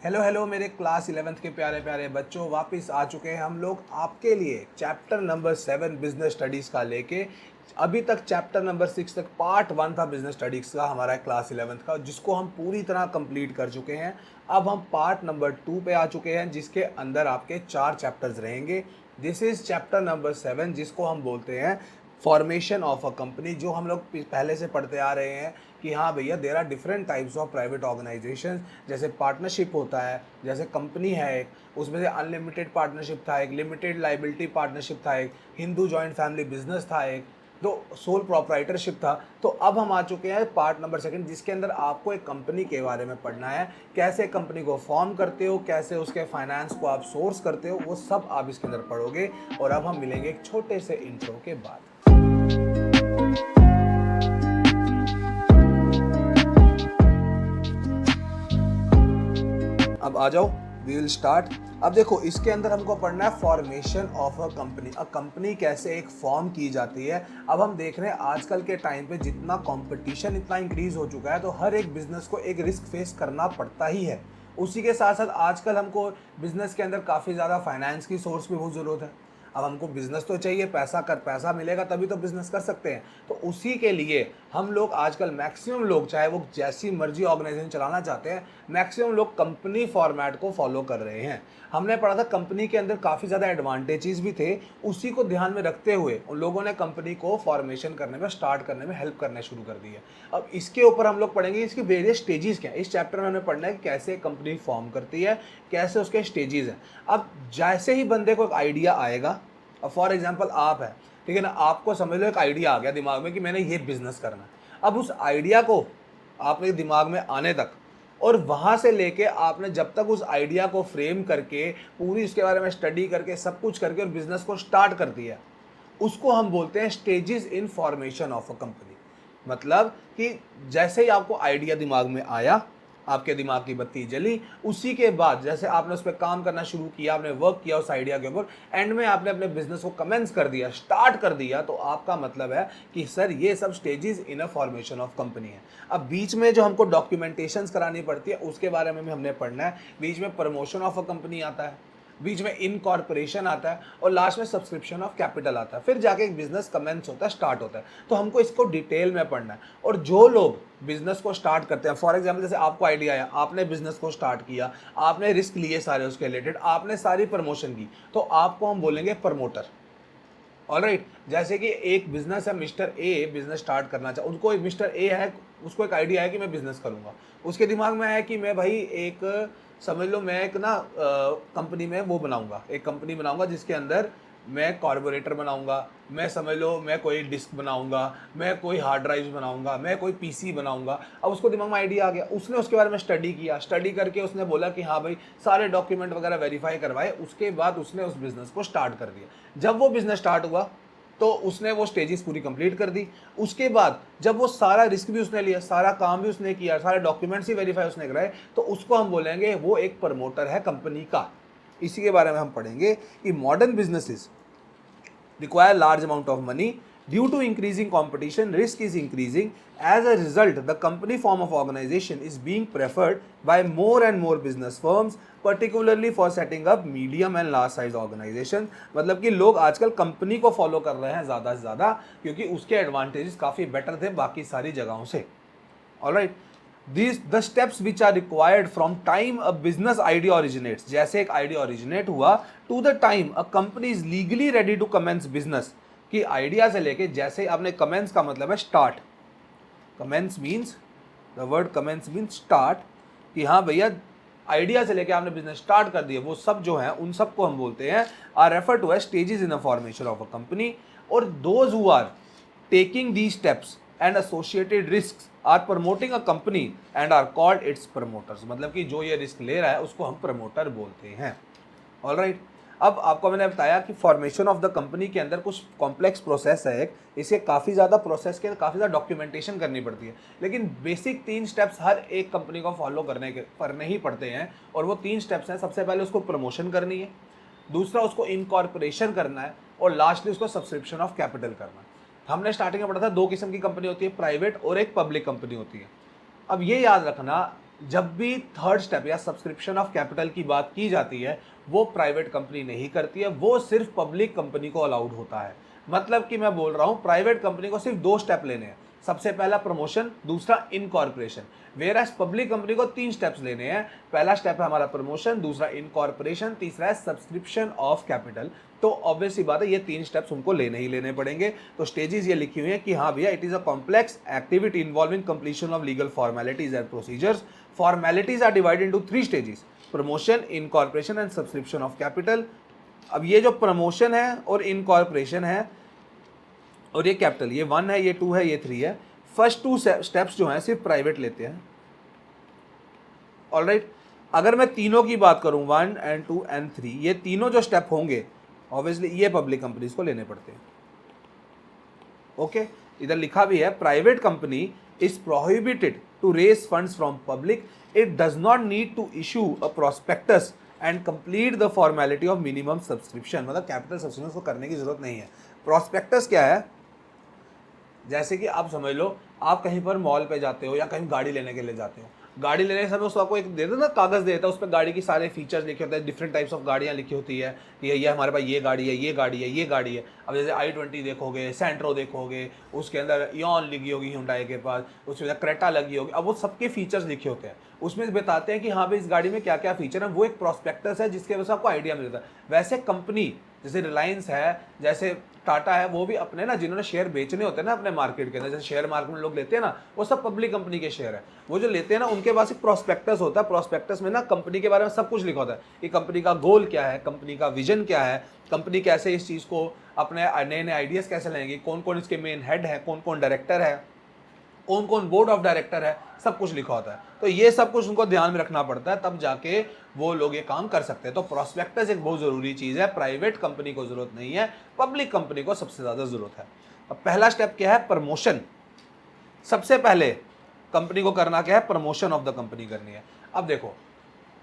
Hello hello मेरे class 11th के प्यारे प्यारे बच्चों, वापस आ चुके हैं हम लोग आपके लिए चैप्टर नंबर 7 बिजनेस स्टडीज़ का लेके। अभी तक चैप्टर नंबर 6 तक पार्ट 1 था बिजनेस स्टडीज़ का हमारा क्लास 11th का, जिसको हम पूरी तरह कंप्लीट कर चुके हैं। अब हम पार्ट नंबर 2 पे आ चुके हैं, जिसके अंदर आपके 4 चैप्टर्स रहेंगे। दिस इज़ चैप्टर नंबर 7, जिसको हम बोलते हैं फॉर्मेशन ऑफ अ कंपनी, जो हम लोग पहले से पढ़ते आ रहे हैं कि हाँ भैया, there are different types of private organisation. जैसे पार्टनरशिप होता है, जैसे कंपनी है एक, उसमें से अनलिमिटेड पार्टनरशिप था, एक लिमिटेड लाइबिलिटी पार्टनरशिप था, एक हिंदू जॉइंट फैमिली बिजनेस था, एक तो सोल प्रोप्राइटरशिप था। तो अब हम आ चुके हैं पार्ट नंबर 2, जिसके अंदर आपको एक कंपनी के बारे में पढ़ना है। कैसे कंपनी को फॉर्म करते हो, कैसे उसके फाइनेंस को आप सोर्स करते हो, वो सब आप इसके अंदर पढ़ोगे। और अब हम मिलेंगे एक छोटे से इंट्रो के बाद। अब आ जाओ, वी विल स्टार्ट। अब देखो, इसके अंदर हमको पढ़ना है formation of a company. A company कैसे एक फॉर्म की जाती है। अब हम देख रहे हैं आजकल के टाइम पे जितना कंपटीशन इतना इंक्रीज हो चुका है, तो हर एक बिजनेस को एक रिस्क फेस करना पड़ता ही है। उसी के साथ साथ आजकल हमको बिजनेस के अंदर काफ़ी ज़्यादा फाइनेंस की सोर्स भी बहुत ज़रूरत है। अब हमको बिजनेस तो चाहिए, पैसा मिलेगा तभी तो बिजनेस कर सकते हैं। तो उसी के लिए हम लोग आजकल मैक्सिमम लोग, चाहे वो जैसी मर्जी ऑर्गेनाइजेशन चलाना चाहते हैं, मैक्सिमम लोग कंपनी फॉर्मेट को फॉलो कर रहे हैं। हमने पढ़ा था कंपनी के अंदर काफ़ी ज़्यादा एडवांटेजेस भी थे। उसी को ध्यान में रखते हुए उन लोगों ने कंपनी को फॉर्मेशन करने में, स्टार्ट करने में हेल्प करने शुरू कर दी है। अब इसके ऊपर हम लोग पढ़ेंगे इसकी वेरियस स्टेजेस क्या है। इस चैप्टर में हमें पढ़ना है कि कैसे कंपनी फॉर्म करती है, कैसे उसके स्टेजेस हैं। अब जैसे ही बंदे को एक आइडिया आएगा, अब फॉर एग्जांपल आप है, ठीक है ना, आपको समझ लो एक आइडिया आ गया दिमाग में कि मैंने ये बिजनेस करना है। अब उस आइडिया को आपने दिमाग में आने तक, और वहाँ से लेके आपने जब तक उस आइडिया को फ्रेम करके, पूरी उसके बारे में स्टडी करके, सब कुछ करके और बिजनेस को स्टार्ट कर दिया, उसको हम बोलते हैं stages in formation of a company. मतलब कि जैसे ही आपको आइडिया दिमाग में आया, आपके दिमाग की बत्ती जली, उसी के बाद जैसे आपने उस पर काम करना शुरू किया, आपने वर्क किया उस आइडिया के ऊपर, एंड में आपने अपने बिजनेस को कमेंस कर दिया, स्टार्ट कर दिया, तो आपका मतलब है कि सर ये सब stages in a formation of company है। अब बीच में जो हमको डॉक्यूमेंटेशंस करानी पड़ती है, उसके बारे में भी हमने पढ़ना है। बीच में प्रमोशन ऑफ अ कंपनी आता है, बीच में इनकॉर्पोरेशन आता है, और लास्ट में सब्सक्रिप्शन ऑफ कैपिटल आता है। फिर जाके एक बिजनेस कमेंस होता है, स्टार्ट होता है। तो हमको इसको डिटेल में पढ़ना है। और जो लोग बिजनेस को स्टार्ट करते हैं, फॉर एग्जांपल जैसे आपको आइडिया आया, आपने बिजनेस को स्टार्ट किया, आपने रिस्क लिए सारे उसके रिलेटेड, आपने सारी प्रमोशन की, तो आपको हम बोलेंगे प्रमोटर। ऑलराइट, जैसे कि एक बिजनेस है, मिस्टर ए बिजनेस स्टार्ट करना चाह, उनको एक मिस्टर ए है, उसको एक आइडिया है कि मैं बिजनेस करूंगा। उसके दिमाग में है कि मैं भाई एक, समझ लो मैं एक ना कंपनी में वो बनाऊंगा, एक कंपनी बनाऊंगा जिसके अंदर मैं कार्बोरेटर बनाऊंगा, मैं समझ लो मैं कोई डिस्क बनाऊंगा, मैं कोई हार्ड ड्राइव बनाऊंगा, मैं कोई पीसी बनाऊंगा। अब उसको दिमाग में आइडिया आ गया, उसने उसके बारे में स्टडी किया, स्टडी करके उसने बोला कि हाँ भाई, सारे डॉक्यूमेंट वगैरह वेरीफाई करवाए, उसके बाद उसने उस बिजनेस को स्टार्ट कर दिया। जब वो बिजनेस स्टार्ट हुआ, तो उसने वो स्टेजेस पूरी कंप्लीट कर दी। उसके बाद जब वो सारा रिस्क भी उसने लिया, सारा काम भी उसने किया, सारे डॉक्यूमेंट्स ही वेरीफाई उसने कराए, तो उसको हम बोलेंगे वो एक प्रमोटर है कंपनी का। इसी के बारे में हम पढ़ेंगे कि modern businesses require large amount of money. Due to increasing competition, risk is increasing. As a result, the company form of organization is being preferred by more and more business firms, particularly for setting up medium and large size organization. मतलब कि लोग आजकल company को follow कर रहे हैं ज़्यादा से ज़्यादा, क्योंकि उसके एडवांटेजेस काफ़ी बेटर थे बाकी सारी जगहों से। Alright, these the steps which are required from time a business idea originates, जैसे एक आइडिया ओरिजिनेट हुआ, to the time a company is legally ready to commence business, कि आइडिया से लेके जैसे आपने कमेंस का मतलब है start, commence means, the word commence means start, कि हाँ भैया आइडिया से लेके आपने बिजनेस स्टार्ट कर दिया, वो सब जो है उन सब को हम बोलते हैं, are refer to as stages in a formation of a company. और those who are taking these steps and associated risks are promoting a company and are called its promoters। मतलब कि जो ये रिस्क ले रहा है उसको हम प्रमोटर बोलते हैं। ऑलराइट, अब आपको मैंने बताया कि फॉर्मेशन ऑफ द कंपनी के अंदर कुछ कॉम्प्लेक्स प्रोसेस है एक, इसे काफ़ी ज़्यादा प्रोसेस के काफ़ी ज़्यादा डॉक्यूमेंटेशन करनी पड़ती है, लेकिन बेसिक 3 स्टेप्स हर एक कंपनी को फॉलो करने ही पड़ते हैं। और वो 3 स्टेप्स हैं, सबसे पहले उसको प्रमोशन करनी है, दूसरा उसको इनकॉर्पोरेशन करना है, और लास्टली उसको सब्सक्रिप्शन ऑफ कैपिटल करना है। हमने स्टार्टिंग में पढ़ा था 2 किस्म की कंपनी होती है, प्राइवेट और एक पब्लिक कंपनी होती है। अब ये याद रखना, जब भी थर्ड स्टेप या सब्सक्रिप्शन ऑफ कैपिटल की बात की जाती है, वो प्राइवेट कंपनी नहीं करती है, वो सिर्फ पब्लिक कंपनी को अलाउड होता है। मतलब कि मैं बोल रहा हूं प्राइवेट कंपनी को सिर्फ दो स्टेप लेने हैं, सबसे पहला प्रमोशन, दूसरा incorporation. Where as public company को तीन स्टेप्स लेने हैं। पहला स्टेप है हमारा प्रमोशन, दूसरा इनकॉर्पोरेशन, तीसरा है सब्सक्रिप्शन ऑफ कैपिटल। तो ऑब्वियस सी बात है ये तीन स्टेप्स उनको लेने ही लेने पड़ेंगे। तो स्टेजेस ये लिखी हुई है कि हाँ भैया, it is a complex activity involving completion of legal formalities and procedures. Formalities are divided into three stages: promotion, incorporation and subscription of capital. अब ये जो प्रमोशन है और इनकॉर्पोरेशन है और ये कैपिटल, ये 1 है, ये 2 है, ये 3 है। फर्स्ट टू स्टेप्स जो हैं सिर्फ प्राइवेट लेते हैं। ऑलराइट, अगर मैं तीनों की बात करूं 1 एंड 2 एंड 3, ये तीनों जो स्टेप होंगे ऑब्वियसली ये पब्लिक कंपनीज को लेने पड़ते हैं। ओके, इधर लिखा भी है private company is prohibited to raise funds from public, it does not need to issue a prospectus and complete the formality of minimum subscription. मतलब कैपिटल सब्सक्रिप्शन को करने की जरूरत नहीं है। प्रोस्पेक्टस क्या है? जैसे कि आप समझ लो, आप कहीं पर मॉल पे जाते हो या कहीं गाड़ी लेने के लिए जाते हो, गाड़ी लेने के समय उसको आपको एक दे दो ना, कागज़ देता है, उस पर गाड़ी की सारे फीचर्स लिखे होते हैं, डिफरेंट टाइप्स ऑफ गाड़ियाँ लिखी होती है कि ये हमारे पास ये गाड़ी है, ये गाड़ी है, ये गाड़ी है। अब जैसे i20 देखोगे, सेंट्रो देखोगे, उसके अंदर इयॉन लगी होगी हुंडई के पास, उसके अंदर क्रेटा लगी होगी। अब वो सबके फीचर्स लिखे होते हैं, उसमें बताते हैं कि हाँ भाई इस गाड़ी में क्या क्या फीचर है। वो एक प्रोस्पेक्टस है जिसके वजह से आपको आइडिया मिलता है। वैसे कंपनी जैसे रिलायंस है, जैसे टाटा है, वो भी अपने ना जिन्होंने शेयर बेचने होते हैं ना अपने मार्केट के अंदर, जैसे शेयर मार्केट में लोग लेते हैं ना, वो सब पब्लिक कंपनी के शेयर है। वो जो लेते हैं ना उनके पास एक प्रोस्पेक्टस होता है। प्रोस्पेक्टस में ना कंपनी के बारे में सब कुछ लिखा होता है कि कंपनी का गोल क्या है, कंपनी का विजन क्या है, कंपनी कैसे इस चीज़ को अपने नए नए आइडियाज़ कैसे लेंगे, कौन कौन इसके मेन हेड है, कौन कौन डायरेक्टर है, कौन कौन बोर्ड ऑफ डायरेक्टर है, सब कुछ लिखा होता है। तो ये सब कुछ उनको ध्यान में रखना पड़ता है, तब जाके वो लोग ये काम कर सकते हैं। तो प्रोस्पेक्टस एक बहुत ज़रूरी चीज़ है। प्राइवेट कंपनी को ज़रूरत नहीं है, पब्लिक कंपनी को सबसे ज़्यादा ज़रूरत है। अब पहला स्टेप क्या है? प्रमोशन। सबसे पहले कंपनी को करना क्या है? प्रमोशन ऑफ द कंपनी करनी है। अब देखो,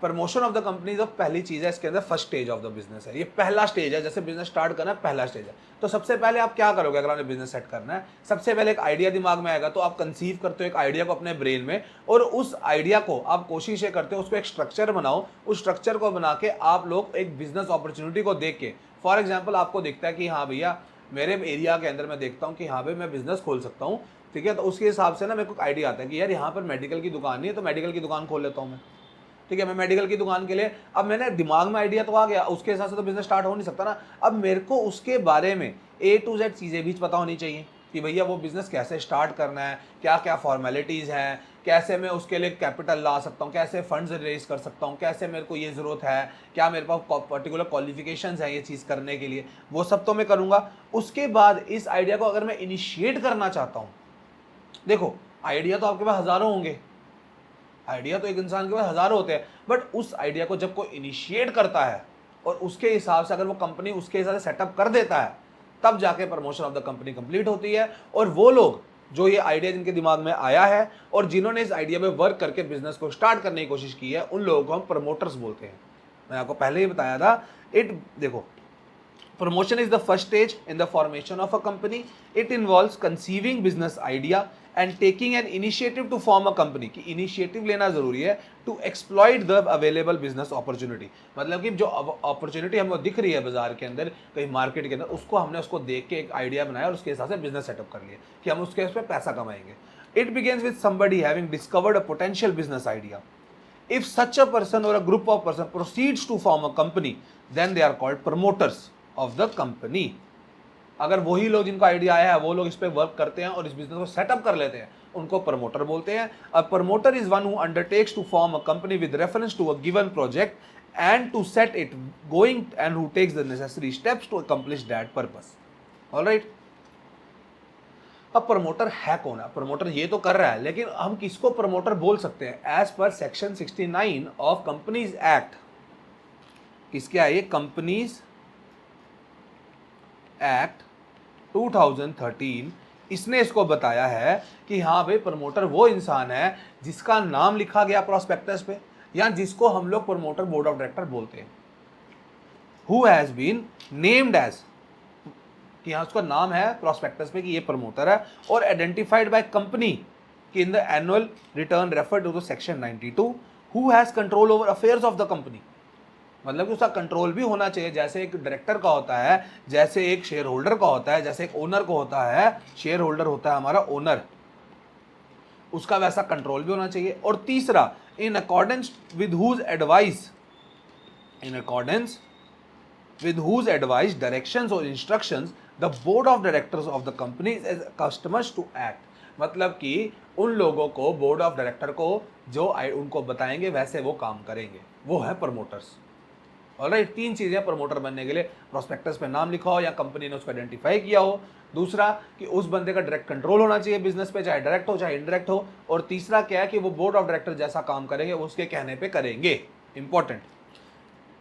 प्रमोशन ऑफ द कंपनी जो पहली चीज़ है, इसके अंदर first stage of the business है। ये पहला स्टेज है, जैसे बिजनेस स्टार्ट करना है पहला स्टेज है। तो सबसे पहले आप क्या करोगे? अगर आपने बिजनेस सेट करना है, सबसे पहले एक आइडिया दिमाग में आएगा, तो आप कंसीव करते हो एक आइडिया को अपने ब्रेन में, और उस आइडिया को आप कोशिश ये करते हो उसको एक स्ट्रक्चर बनाओ। उस स्ट्रक्चर को बना के आप लोग एक बिजनेस अपॉर्चुनिटी को देख के, फॉर एग्जाम्पल आपको दिखता है कि हाँ भैया मेरे एरिया के अंदर मैं देखता हूँ कि हाँ भाई मैं बिजनेस खोल सकता हूँ, ठीक है। तो उसके हिसाब से ना मेरे को आइडिया आता है कि यार यहाँ पर मेडिकल की दुकान नहीं है, तो मेडिकल की दुकान खोल लेता हूँ मैं, ठीक है। मैं मेडिकल की दुकान के लिए, अब मैंने दिमाग में आइडिया तो आ गया, उसके हिसाब से तो बिजनेस स्टार्ट हो नहीं सकता ना। अब मेरे को उसके बारे में A to Z चीज़ें भी पता होनी चाहिए कि भैया वो बिज़नेस कैसे स्टार्ट करना है, क्या क्या फॉर्मेलिटीज़ हैं, कैसे मैं उसके लिए कैपिटल ला सकता हूँ, कैसे फंड्स रेज कर सकता हूँ, कैसे मेरे को ये ज़रूरत है, क्या मेरे पास पर्टिकुलर क्वालिफिकेशंस हैं ये चीज़ करने के लिए, वो सब तो मैं करूँगा। उसके बाद इस आइडिया को अगर मैं इनिशिएट करना चाहता हूँ, देखो आइडिया तो आपके पास हज़ारों होंगे, आइडिया तो एक इंसान के पास हज़ारों होते हैं, बट उस आइडिया को जब कोई इनिशिएट करता है और उसके हिसाब से अगर वो कंपनी उसके हिसाब से सेटअप कर देता है, तब जाके promotion of the company complete होती है। और वो लोग जो ये आइडिया जिनके दिमाग में आया है और जिन्होंने इस आइडिया में वर्क करके बिजनेस को स्टार्ट करने की कोशिश की है, उन लोगों को हम प्रमोटर्स बोलते हैं। मैं आपको पहले ही बताया था। देखो, promotion is the first stage in the formation of a company. It involves conceiving business idea and taking an initiative to form a company। कि initiative लेना जरूरी है to exploit the available business opportunity। मतलब कि जो opportunity हमें दिख रही है बाजार के अंदर, कहीं मार्केट के अंदर, उसको हमने उसको देख के एक आइडिया बनाया और उसके हिसाब से बिजनेस सेटअप कर लिया कि हम उसके उस पर पैसा कमाएंगे। It begins with somebody having discovered a potential business idea. If such a person or a group of person proceeds to form a company, then they are called promoters of the company। अगर वही लोग जिनको idea आया है वो लोग इस पे वर्क करते हैं और इस बिजनेस को सेटअप कर लेते हैं, उनको प्रमोटर बोलते हैं। A promoter is one who undertakes to form a company with reference to a given project and to set it going and who takes the necessary steps to accomplish that purpose. Alright, अब promoter है कौन है? Promoter ये तो कर रहा है, लेकिन हम किसको प्रमोटर बोल सकते हैं? As per section 69 of companies act, किसके है ये? कंपनीज एक्ट 2013, इसने इसको बताया है कि हाँ भाई प्रमोटर वो इंसान है जिसका नाम लिखा गया प्रोस्पेक्टस पे, या जिसको हम लोग प्रमोटर बोर्ड ऑफ डायरेक्टर बोलते हैं, who has been named as, कि हाँ उसका नाम है प्रोस्पेक्टस पे कि ये प्रमोटर है, और आइडेंटिफाइड बाय कंपनी कि in the annual return refer to the section 92 who has control over affairs of the company, मतलब कि उसका कंट्रोल भी होना चाहिए, जैसे एक डायरेक्टर का होता है, जैसे एक शेयर होल्डर का होता है, जैसे एक ओनर को होता है, शेयर होल्डर होता है हमारा ओनर, उसका वैसा कंट्रोल भी होना चाहिए। और तीसरा, in accordance with whose advice, in accordance with whose advice, directions or instructions the board of directors of the company is customers to act, मतलब कि उन लोगों को बोर्ड ऑफ डायरेक्टर को जो उनको बताएंगे वैसे वो काम करेंगे, वो है प्रमोटर्स। ऑलराइट, तीन चीज़ें प्रमोटर बनने के लिए, प्रोस्पेक्टस पे नाम लिखा हो या कंपनी ने उसको आइडेंटिफाई किया हो, दूसरा कि उस बंदे का डायरेक्ट कंट्रोल होना चाहिए बिजनेस पे, चाहे डायरेक्ट हो चाहे इनडायरेक्ट हो, और तीसरा क्या है कि वो बोर्ड ऑफ डायरेक्टर जैसा काम करेंगे उसके कहने पे करेंगे, इंपॉर्टेंट।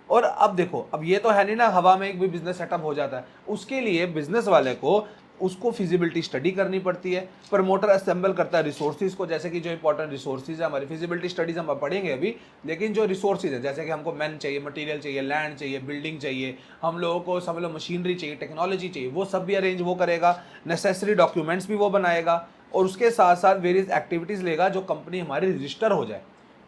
और अब देखो, अब ये तो है नहीं ना हवा में एक भी बिजनेस सेटअप हो जाता है, उसके लिए बिजनेस वाले को उसको फिजिबिलिटी स्टडी करनी पड़ती है। प्रमोटर असेंबल करता है रिसोर्सेज को, जैसे कि जो इंपॉर्टेंट रिसोर्सेज है हमारी, फिजिबिलिटी स्टडीज हम पढ़ेंगे अभी, लेकिन जो रिसोर्सेज है जैसे कि हमको मैन चाहिए, मटेरियल चाहिए, लैंड चाहिए, बिल्डिंग चाहिए, हम लोगों को समझ लो मशीनरी चाहिए, टेक्नोलॉजी चाहिए, वो सब भी अरेंज वो करेगा, नेसेसरी डॉक्यूमेंट्स भी वो बनाएगा, और उसके साथ साथ वेरियस एक्टिविटीज़ लेगा जो कंपनी हमारी रजिस्टर हो जाए।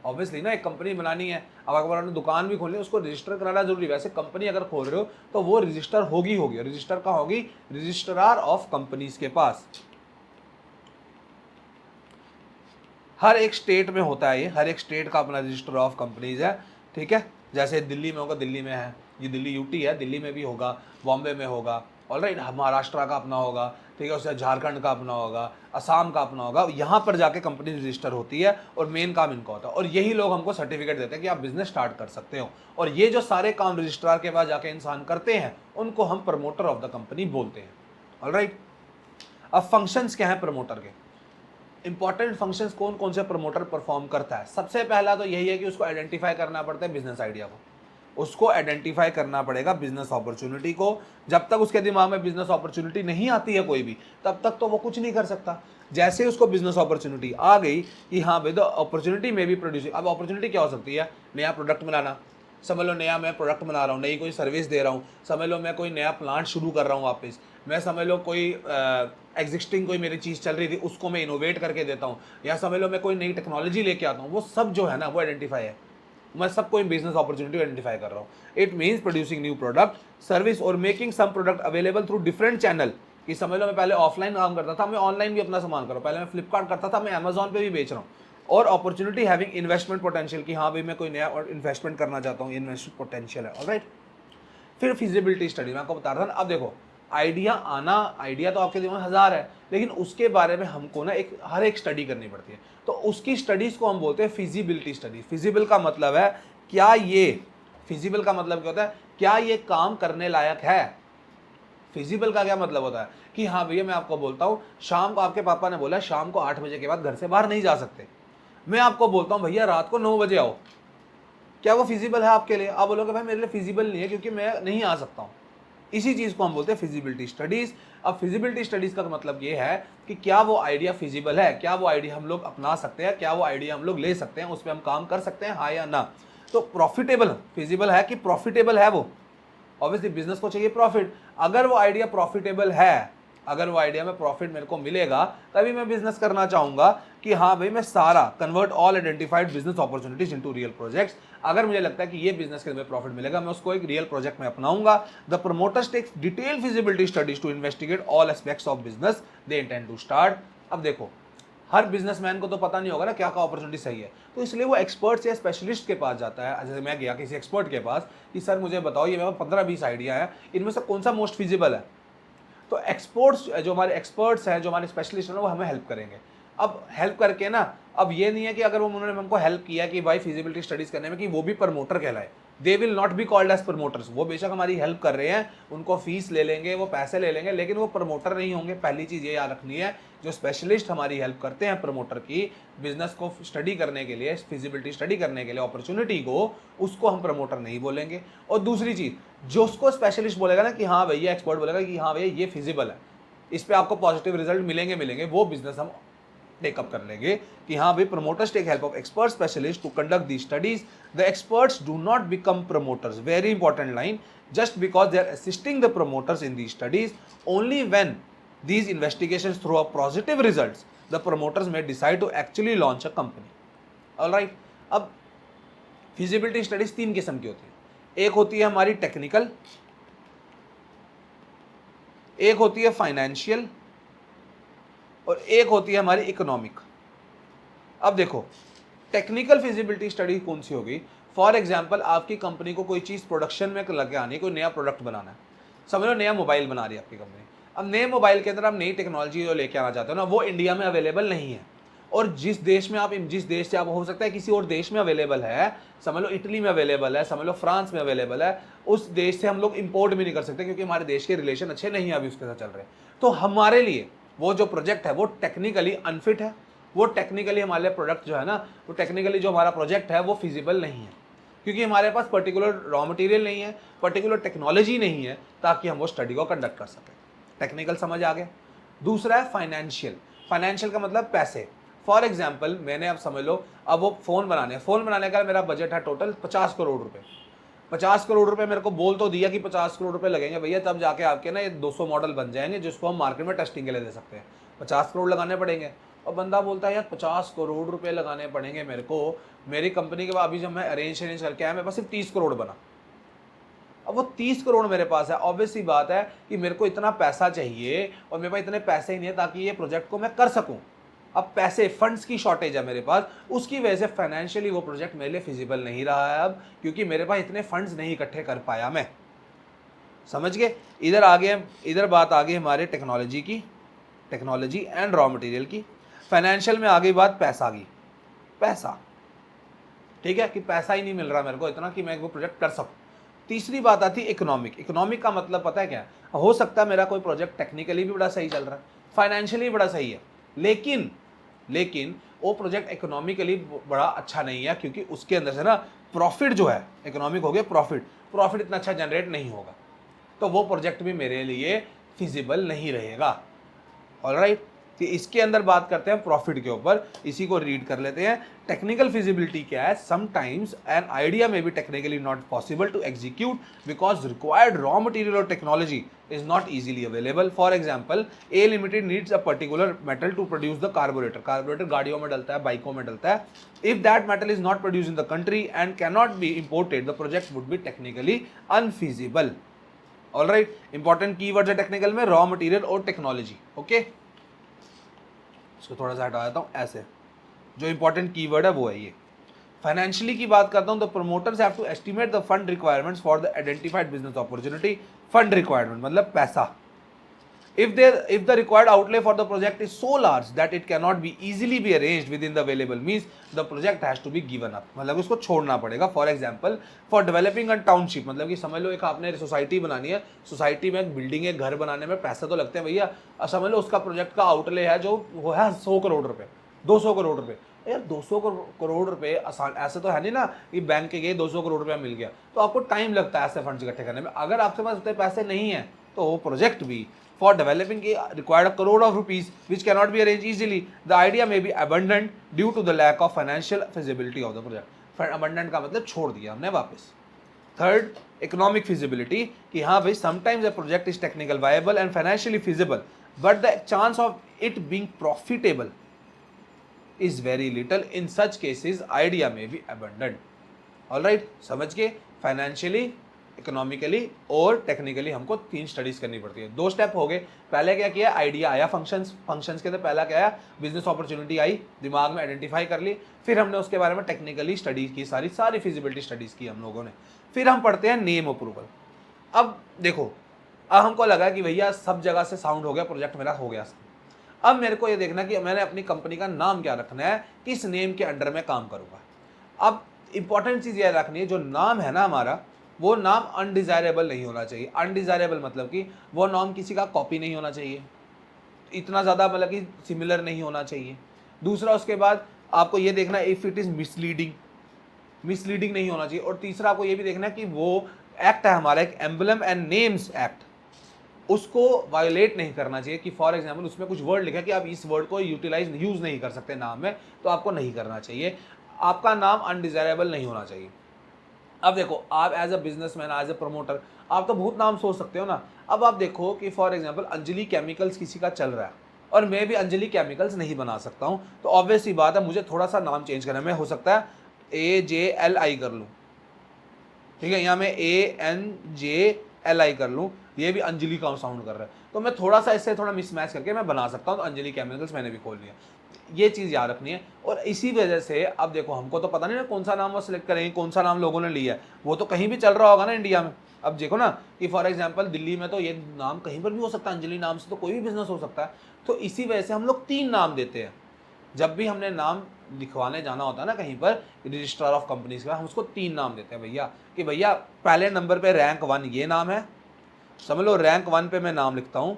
ऑब्वियसली ना, एक कंपनी बनानी है, अब अगर आपने दुकान भी खोलनी है उसको रजिस्टर कराना जरूरी है, वैसे कंपनी अगर खोल रहे हो तो वो रजिस्टर होगी, रजिस्टर कहाँ होगी, रजिस्ट्रार ऑफ कंपनीज के पास। हर एक स्टेट में होता है ये, हर एक स्टेट का अपना रजिस्टर ऑफ कंपनीज है, ठीक है। जैसे दिल्ली में होगा, दिल्ली में है, ये दिल्ली यूटी है, दिल्ली में भी होगा, बॉम्बे में होगा, ऑलराइट, महाराष्ट्र का अपना होगा, ठीक है, उससे झारखंड का अपना होगा, असम का अपना होगा, यहाँ पर जाके कंपनी रजिस्टर होती है और मेन काम इनका होता है, और यही लोग हमको सर्टिफिकेट देते हैं कि आप बिजनेस स्टार्ट कर सकते हो। और ये जो सारे काम रजिस्ट्रार के पास जाके इंसान करते हैं उनको हम प्रमोटर ऑफ द कंपनी बोलते हैं, ऑलराइट। अब फंक्शंस क्या है प्रमोटर के, इंपॉर्टेंट फंक्शंस कौन कौन से प्रमोटर परफॉर्म करता है। सबसे पहला तो यही है कि उसको आइडेंटिफाई करना पड़ता है बिजनेस आइडिया को, उसको आइडेंटिफाई करना पड़ेगा बिजनेस अपॉर्चुनिटी को। जब तक उसके दिमाग में बिजनेस अपॉर्चुनिटी नहीं आती है कोई भी, तब तक तो वो कुछ नहीं कर सकता। जैसे उसको बिजनेस अपॉर्चुनिटी आ गई कि हाँ भाई, द अपॉर्चुनिटी में भी प्रोड्यूसिंग, अब अपॉर्चुनिटी क्या हो सकती है, नया प्रोडक्ट बनाना, समझ लो नया मैं प्रोडक्ट बना रहा हूँ, नई कोई सर्विस दे रहा हूँ, समझ लो मैं कोई नया प्लांट शुरू कर रहा हूँ वापस, मैं समझ लो कोई एग्जिस्टिंग कोई मेरी चीज़ चल रही थी उसको मैं इनोवेट करके देता हूँ, या समझ लो मैं कोई नई टेक्नोलॉजी लेके आता हूँ, वो सब जो है ना वो आइडेंटिफाई है, मैं सबको बिजनेस अपॉर्चुनिटी आइडेंटिफाई कर रहा हूँ। It means producing new product service और making some product available through different channel, कि समझ लो मैं पहले ऑफलाइन काम करता था, मैं ऑनलाइन भी अपना सामान कर रहा हूँ, पहले मैं फ्लिपकार्ट करता था, मैं अमेजॉन पे भी बेच रहा हूँ। और अपॉर्चुनिटी हैविंग इन्वेस्टमेंट पोटेंशियल, कि हाँ भाई मैं कोई नया और इन्वेस्टमेंट करना चाहता हूँ, इन्वेस्टमेंट पोटेंशियल है, ऑलराइट। फिर फिजिबिलिटी स्टडी मैं आपको बता रहा था ना। अब देखो, आइडिया आना, आइडिया तो आपके दिमाग में हज़ार है, लेकिन उसके बारे में हमको ना हर एक स्टडी करनी पड़ती है, तो उसकी स्टडीज़ को हम बोलते हैं फिजिबिलिटी स्टडी। फिजिबल का मतलब है क्या ये, फिजिबल का मतलब क्या होता है, क्या ये काम करने लायक है। फिजिबल का क्या मतलब होता है कि हाँ भैया मैं आपको बोलता हूँ, शाम को आपके पापा ने बोला शाम को 8 बजे के बाद घर से बाहर नहीं जा सकते, मैं आपको बोलता हूँ भैया रात को 9 बजे आओ, क्या वो फिजिबल है आपके लिए? आप बोलोगे भाई मेरे लिए फिजिबल नहीं है क्योंकि मैं नहीं आ सकता हूँ। इसी चीज़ को हम बोलते हैं फिजिबिलिटी स्टडीज़। अब फिजिबिलिटी स्टडीज़ का मतलब ये है कि क्या वो आइडिया फिजिबल है, क्या वो आइडिया हम लोग अपना सकते हैं, क्या वो आइडिया हम लोग ले सकते हैं, उस पर हम काम कर सकते हैं, हाँ या ना। तो प्रॉफिटेबल, फिजिबल है कि प्रॉफिटेबल है वो, ऑब्वियसली बिजनेस को चाहिए प्रॉफिट। अगर वो आइडिया प्रॉफिटेबल है, अगर वो आइडिया में प्रॉफिट मेरे को मिलेगा, तभी मैं बिजनेस करना चाहूंगा कि हाँ भाई मैं सारा convert all identified business opportunities into real projects. अगर मुझे लगता है कि ये बिजनेस के में प्रॉफिट मिलेगा, मैं उसको एक रियल प्रोजेक्ट में अपनाऊंगा। The promoters takes detail feasibility studies to investigate all aspects of business they intend to start. अब देखो, हर बिजनेसमैन को तो पता नहीं होगा ना क्या अपॉर्चुनिटी सही है, तो इसलिए वो एक्सपर्ट्स या स्पेशलिस्ट के पास जाता है। जैसे मैं गया किसी एक्सपर्ट के पास कि सर मुझे बताओ ये मेरे 15-20 आइडिया है, इनमें से कौन सा मोस्ट फिजिबल है। तो एक्सपर्ट्स जो हमारे एक्सपर्ट्स हैं, जो हमारे स्पेशलिस्ट हैं, वो हमें हेल्प करेंगे। अब हेल्प करके ना, अब ये नहीं है कि अगर उन्होंने हमको हेल्प किया कि भाई फिजिबिलिटी स्टडीज करने में, कि वो भी प्रमोटर कहलाए। They will not be called as promoters. वो बेशक हमारी हेल्प कर रहे हैं, उनको फीस ले लेंगे, वो पैसे ले लेंगे, लेकिन वो प्रमोटर नहीं होंगे। पहली चीज़ ये याद रखनी है, जो स्पेशलिस्ट हमारी हेल्प करते हैं प्रमोटर की, बिजनेस को स्टडी करने के लिए, फिजिबिलिटी स्टडी करने के लिए, अपॉर्चुनिटी को, उसको हम प्रमोटर नहीं बोलेंगे। और दूसरी चीज़, जो उसको स्पेशलिस्ट बोलेगा ना कि हाँ भैया, एक्सपर्ट बोलेगा कि हाँ भैया ये फिजिबल है, इस पे आपको पॉजिटिव रिजल्ट मिलेंगे, वो बिजनेस हम टेकअप कर लेंगे कि हाँ भाई promoters take help of expert specialist to conduct the studies. The experts do not become promoters, very important line, just because they are assisting the promoters in the studies. Only when these investigations throw up positive results the promoters may decide to actually launch a company. Alright, अब feasibility studies 3 किस्म की होती है। एक होती है हमारी technical, एक होती है फाइनेंशियल, और एक होती है हमारी इकोनॉमिक। अब देखो, टेक्निकल फिजिबिलिटी स्टडी कौन सी होगी? फॉर एग्जांपल, आपकी कंपनी को कोई चीज़ प्रोडक्शन में लगे आनी है, कोई नया प्रोडक्ट बनाना है, समझ लो नया मोबाइल बना रही है आपकी कंपनी। अब नए मोबाइल के अंदर आप नई टेक्नोलॉजी जो लेके आना चाहते हो ना, वो इंडिया में अवेलेबल नहीं है, और जिस देश से आप, हो सकता है किसी और देश में अवेलेबल है, समझ लो इटली में अवेलेबल है, समझ लो फ्रांस में अवेलेबल है, उस देश से हम लोग इंपोर्ट भी नहीं कर सकते क्योंकि हमारे देश के रिलेशन अच्छे नहीं है अभी उसके साथ चल रहे। तो हमारे लिए वो जो प्रोजेक्ट है वो टेक्निकली अनफिट है, वो टेक्निकली हमारे प्रोडक्ट जो है ना, वो टेक्निकली जो हमारा प्रोजेक्ट है वो फिजिबल नहीं है, क्योंकि हमारे पास पर्टिकुलर रॉ मटेरियल नहीं है, पर्टिकुलर टेक्नोलॉजी नहीं है ताकि हम वो स्टडी को कंडक्ट कर सकें। टेक्निकल समझ आ गया। दूसरा है फाइनेंशियल। फाइनेंशियल का मतलब पैसे। फॉर एग्जाम्पल, मैंने अब समझ लो, अब वो फ़ोन बनाने का मेरा बजट है टोटल 50 करोड़ रुपये। 50 करोड़ रुपए मेरे को बोल तो दिया कि 50 करोड़ रुपए लगेंगे भैया, तब जाके आपके ना ये 200 मॉडल बन जाएंगे जिसको हम मार्केट में टेस्टिंग के लिए दे सकते हैं। 50 करोड़ लगाने पड़ेंगे। और बंदा बोलता है यार 50 करोड़ रुपए लगाने पड़ेंगे मेरे को, मेरी कंपनी के बाद अभी जब मैं अरेंज करके आया मेरे पास सिर्फ 30 करोड़ बना। अब वो 30 करोड़ मेरे पास है, ऑब्वियस सी बात है कि मेरे को इतना पैसा चाहिए और मेरे पास इतने पैसे ही नहीं है ताकि ये प्रोजेक्ट को मैं कर सकूं। अब पैसे, फंड्स की शॉर्टेज है मेरे पास, उसकी वजह से फाइनेंशियली वो प्रोजेक्ट मेरे लिए फिजिबल नहीं रहा है अब, क्योंकि मेरे पास इतने फंड्स नहीं इकट्ठे कर पाया मैं। समझ गए? इधर बात आ गई हमारे टेक्नोलॉजी की, टेक्नोलॉजी एंड रॉ मटेरियल की। फाइनेंशियल में आ गई बात पैसा की, पैसा, ठीक है, कि पैसा ही नहीं मिल रहा मेरे को इतना कि मैं वो प्रोजेक्ट कर सकूं। तीसरी बात आती है इकोनॉमिक। इकोनॉमिक का मतलब पता है क्या? हो सकता है मेरा कोई प्रोजेक्ट टेक्निकली भी बड़ा सही चल रहा है, फाइनेंशियली बड़ा सही है, लेकिन वो प्रोजेक्ट इकोनॉमिकली बड़ा अच्छा नहीं है, क्योंकि उसके अंदर से ना प्रॉफिट जो है, इकोनॉमिक हो गया प्रॉफिट इतना अच्छा जनरेट नहीं होगा, तो वो प्रोजेक्ट भी मेरे लिए फिजिबल नहीं रहेगा। ऑलराइट, तो इसके अंदर बात करते हैं प्रॉफिट के ऊपर, इसी को रीड कर लेते हैं। टेक्निकल फिजिबिलिटी क्या है? Sometimes an idea may be technically not possible to execute because required raw material और technology is not easily available. For example, A Limited needs a particular metal to produce the carburetor. Carburetor गाड़ियों में डलता है, बाइकों में डलता है। If that metal is not produced in the country and cannot be imported, the project would be technically unfeasible. All right, important keywords है technical में, रॉ मटेरियल और टेक्नोलॉजी। ओके, इसको थोड़ा सा हटा देता हूँ। ऐसे जो इंपॉर्टेंट कीवर्ड है वो है ये। फाइनेंशियली की बात करता हूँ, the promoters have to estimate the fund requirements for the identified business opportunity. Fund requirement मतलब पैसा। If the required outlay for the project is so large that it cannot be easily be arranged within the available means, the project has to be given up, मतलब उसको छोड़ना पड़ेगा। For example, for developing a township, मतलब कि समझ लो एक आपने society बनानी है, सोसाइटी में एक बिल्डिंग है, घर बनाने में पैसे तो लगते हैं भैया, समझ लो उसका प्रोजेक्ट का आउटले है जो वो है 100 करोड़ रुपए, 200 करोड़ रुपए। यार 200 करोड़ रुपए आसान ऐसे तो है नहीं ना कि बैंक के गए 200 करोड़ रुपया मिल गया, तो आपको टाइम लगता है ऐसे फंड्स इकट्ठे करने में। अगर आपके पास उतने पैसे नहीं है तो वो प्रोजेक्ट भी for developing required a crore of rupees which cannot be arranged easily. The idea may be abandoned due to the lack of financial feasibility of the project. Abandoned का मतलब छोड़ दिया हमने वापस। Third, economic feasibility, कि हाँ भाई sometimes a project is technical viable and financially feasible, but the chance of it being profitable is very little. In such cases, idea may be abandoned. All right, समझ के financially, economically और technically हमको 3 studies करनी पड़ती है। 2 step हो गए। पहले क्या किया? आइडिया आया, फंक्शंस के अंदर पहला क्या आया? बिजनेस अपॉर्चुनिटी आई, दिमाग में आइडेंटिफाई कर ली, फिर हमने उसके बारे में टेक्निकली स्टडीज की, सारी फिजिबिलिटी स्टडीज की हम लोगों ने। फिर हम पढ़ते हैं नेम अप्रूवल। अब देखो, अब हमको लगा कि भैया सब जगह से साउंड हो गया, प्रोजेक्ट मेरा हो गया। अब मेरे को ये देखना कि मैंने अपनी कंपनी का नाम क्या रखना है, किस नेम के अंडर में काम करूँगा। अब इंपॉर्टेंट चीज़ यह रखनी है, जो नाम है ना हमारा, वो नाम अनडिज़ायरेबल नहीं होना चाहिए। अनडिज़ायरेबल मतलब कि वो नाम किसी का कॉपी नहीं होना चाहिए, इतना ज़्यादा मतलब कि सिमिलर नहीं होना चाहिए। दूसरा, उसके बाद आपको ये देखना इफ़ इट इज़ मिसलीडिंग नहीं होना चाहिए। और तीसरा आपको ये भी देखना कि वो एक्ट है हमारा एक एम्बलम एंड नेम्स एक्ट, उसको वायोलेट नहीं करना चाहिए। कि फॉर एग्जाम्पल उसमें कुछ वर्ड लिखा कि आप इस वर्ड को यूज़ नहीं कर सकते नाम में, तो आपको नहीं करना चाहिए। आपका नाम अनडिज़ायरेबल नहीं होना चाहिए। अब देखो, आप as a businessman, as a promoter, आप तो बहुत नाम सोच सकते हो ना। अब आप देखो कि फॉर एग्जांपल अंजलि केमिकल्स किसी का चल रहा है, और मैं भी अंजलि केमिकल्स नहीं बना सकता हूँ। तो ऑब्वियस सी बात है मुझे थोड़ा सा नाम चेंज करना है। मैं हो सकता है AJLI कर लूँ, ठीक है, यहाँ मैं ANJLI कर लूँ, ये भी अंजलि का साउंड कर रहा है, तो मैं थोड़ा सा इससे थोड़ा मिसमैच करके मैं बना सकता हूँ। तो अंजलि केमिकल्स मैंने भी खोल लिया, ये चीज़ याद रखनी है। और इसी वजह से अब देखो हमको तो पता नहीं ना कौन सा नाम वो सिलेक्ट करेंगे, कौन सा नाम लोगों ने लिया है, वो तो कहीं भी चल रहा होगा ना इंडिया में। अब देखो ना कि फॉर एग्जांपल दिल्ली में तो ये नाम कहीं पर भी हो सकता है, अंजलि नाम से तो कोई भी बिजनेस हो सकता है। तो इसी वजह से हम लोग 3 नाम देते हैं। जब भी हमने नाम लिखवाने जाना होता है ना कहीं पर रजिस्ट्रार ऑफ कंपनीज का, हम उसको 3 नाम देते हैं भैया, कि भैया पहले नंबर पे रैंक 1 ये नाम है, समझ लो रैंक 1 पे मैं नाम लिखता हूँ,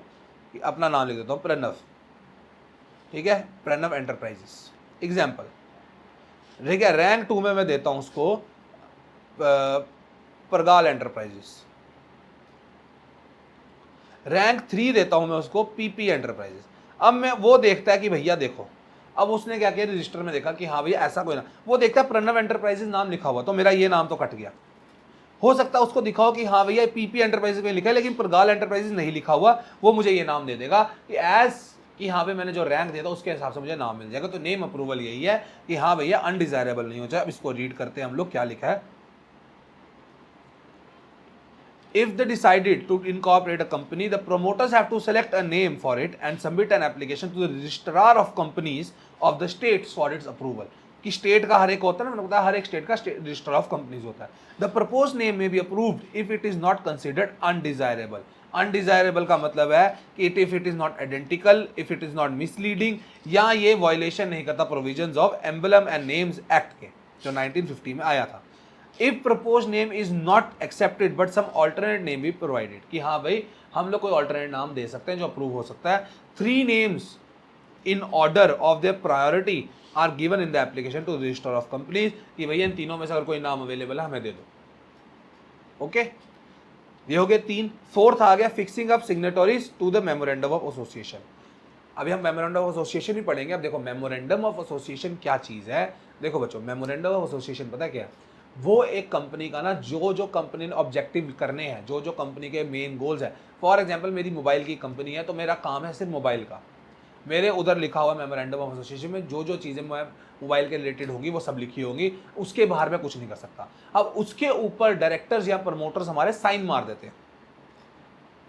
कि अपना नाम लिख देता हूँ प्रणव, ठीक है, प्रणव एंटरप्राइजेस एग्जाम्पल, ठीक है। रैंक 2 में मैं देता हूँ उसको परगाल एंटरप्राइजेस। रैंक 3 देता हूँ मैं उसको PP एंटरप्राइजेस। अब मैं वो देखता है कि भैया देखो, अब उसने क्या किया रजिस्टर में देखा कि हाँ भैया ऐसा कोई ना, वो देखता है प्रणव एंटरप्राइजेस नाम लिखा हुआ, तो मेरा ये नाम तो कट गया। हो सकता है उसको दिखाओ कि हाँ भैया PP एंटरप्राइजेस में लिखा है लेकिन परगाल एंटरप्राइजेस नहीं लिखा हुआ, वो मुझे ये नाम दे देगा कि एज कि हाँ भाई मैंने जो रैंक दिया था उसके हिसाब से मुझे नाम मिल जाएगा। तो नेम अप्रूवल यही है कि हाँ भैया अनडिजायरेबल नहीं हो जाए। अब इसको रीड करते हैं हम लोग, क्या लिखा है। If they decided to incorporate a company, the promoters have to select a name for it and submit an application to the registrar of companies of the states for its approval. कि state का हर एक होता है ना, मैंने बताया हर एक state का रजिस्टर ऑफ कंपनीज होता है। The propose name may be approved if it is not considered undesirable. Undesirable का मतलब है कि if it is not identical, if it is not misleading, या ये वायलेशन नहीं करता provisions of emblem and names act के, जो 1950 में आया था। If propose name is not accepted but some alternate name be provided, कि हाँ भाई हम लोग कोई ऑल्टरनेट नाम दे सकते हैं जो अप्रूव हो सकता है। 3 names in order of their priority are given in the application to registrar of companies, कि भैया इन तीनों में से अगर कोई नाम अवेलेबल है हमें दे दो। ओके, ये हो गए 3। फोर्थ आ गया fixing up signatories to the memorandum of association. अभी हम मेमोरेंडम ऑफ एसोसिएशन ही पढ़ेंगे। अब देखो मेमोरेंडम ऑफ एसोसिएशन क्या चीज़ है। देखो बच्चों, मेमोरेंडम ऑफ एसोसिएशन पता है क्या है? वो एक कंपनी का ना जो कंपनी ने ऑब्जेक्टिव करने हैं, जो कंपनी के मेन गोल्स है। फॉर एग्जांपल मेरी मोबाइल की कंपनी है तो मेरा काम है सिर्फ मोबाइल का, मेरे उधर लिखा हुआ मेमोरेंडम ऑफ एसोसिएशन में जो चीज़ें मोबाइल के रिलेटेड होगी वो सब लिखी होंगी, उसके बाहर मैं कुछ नहीं कर सकता। अब उसके ऊपर डायरेक्टर्स या प्रमोटर्स हमारे साइन मार देते हैं,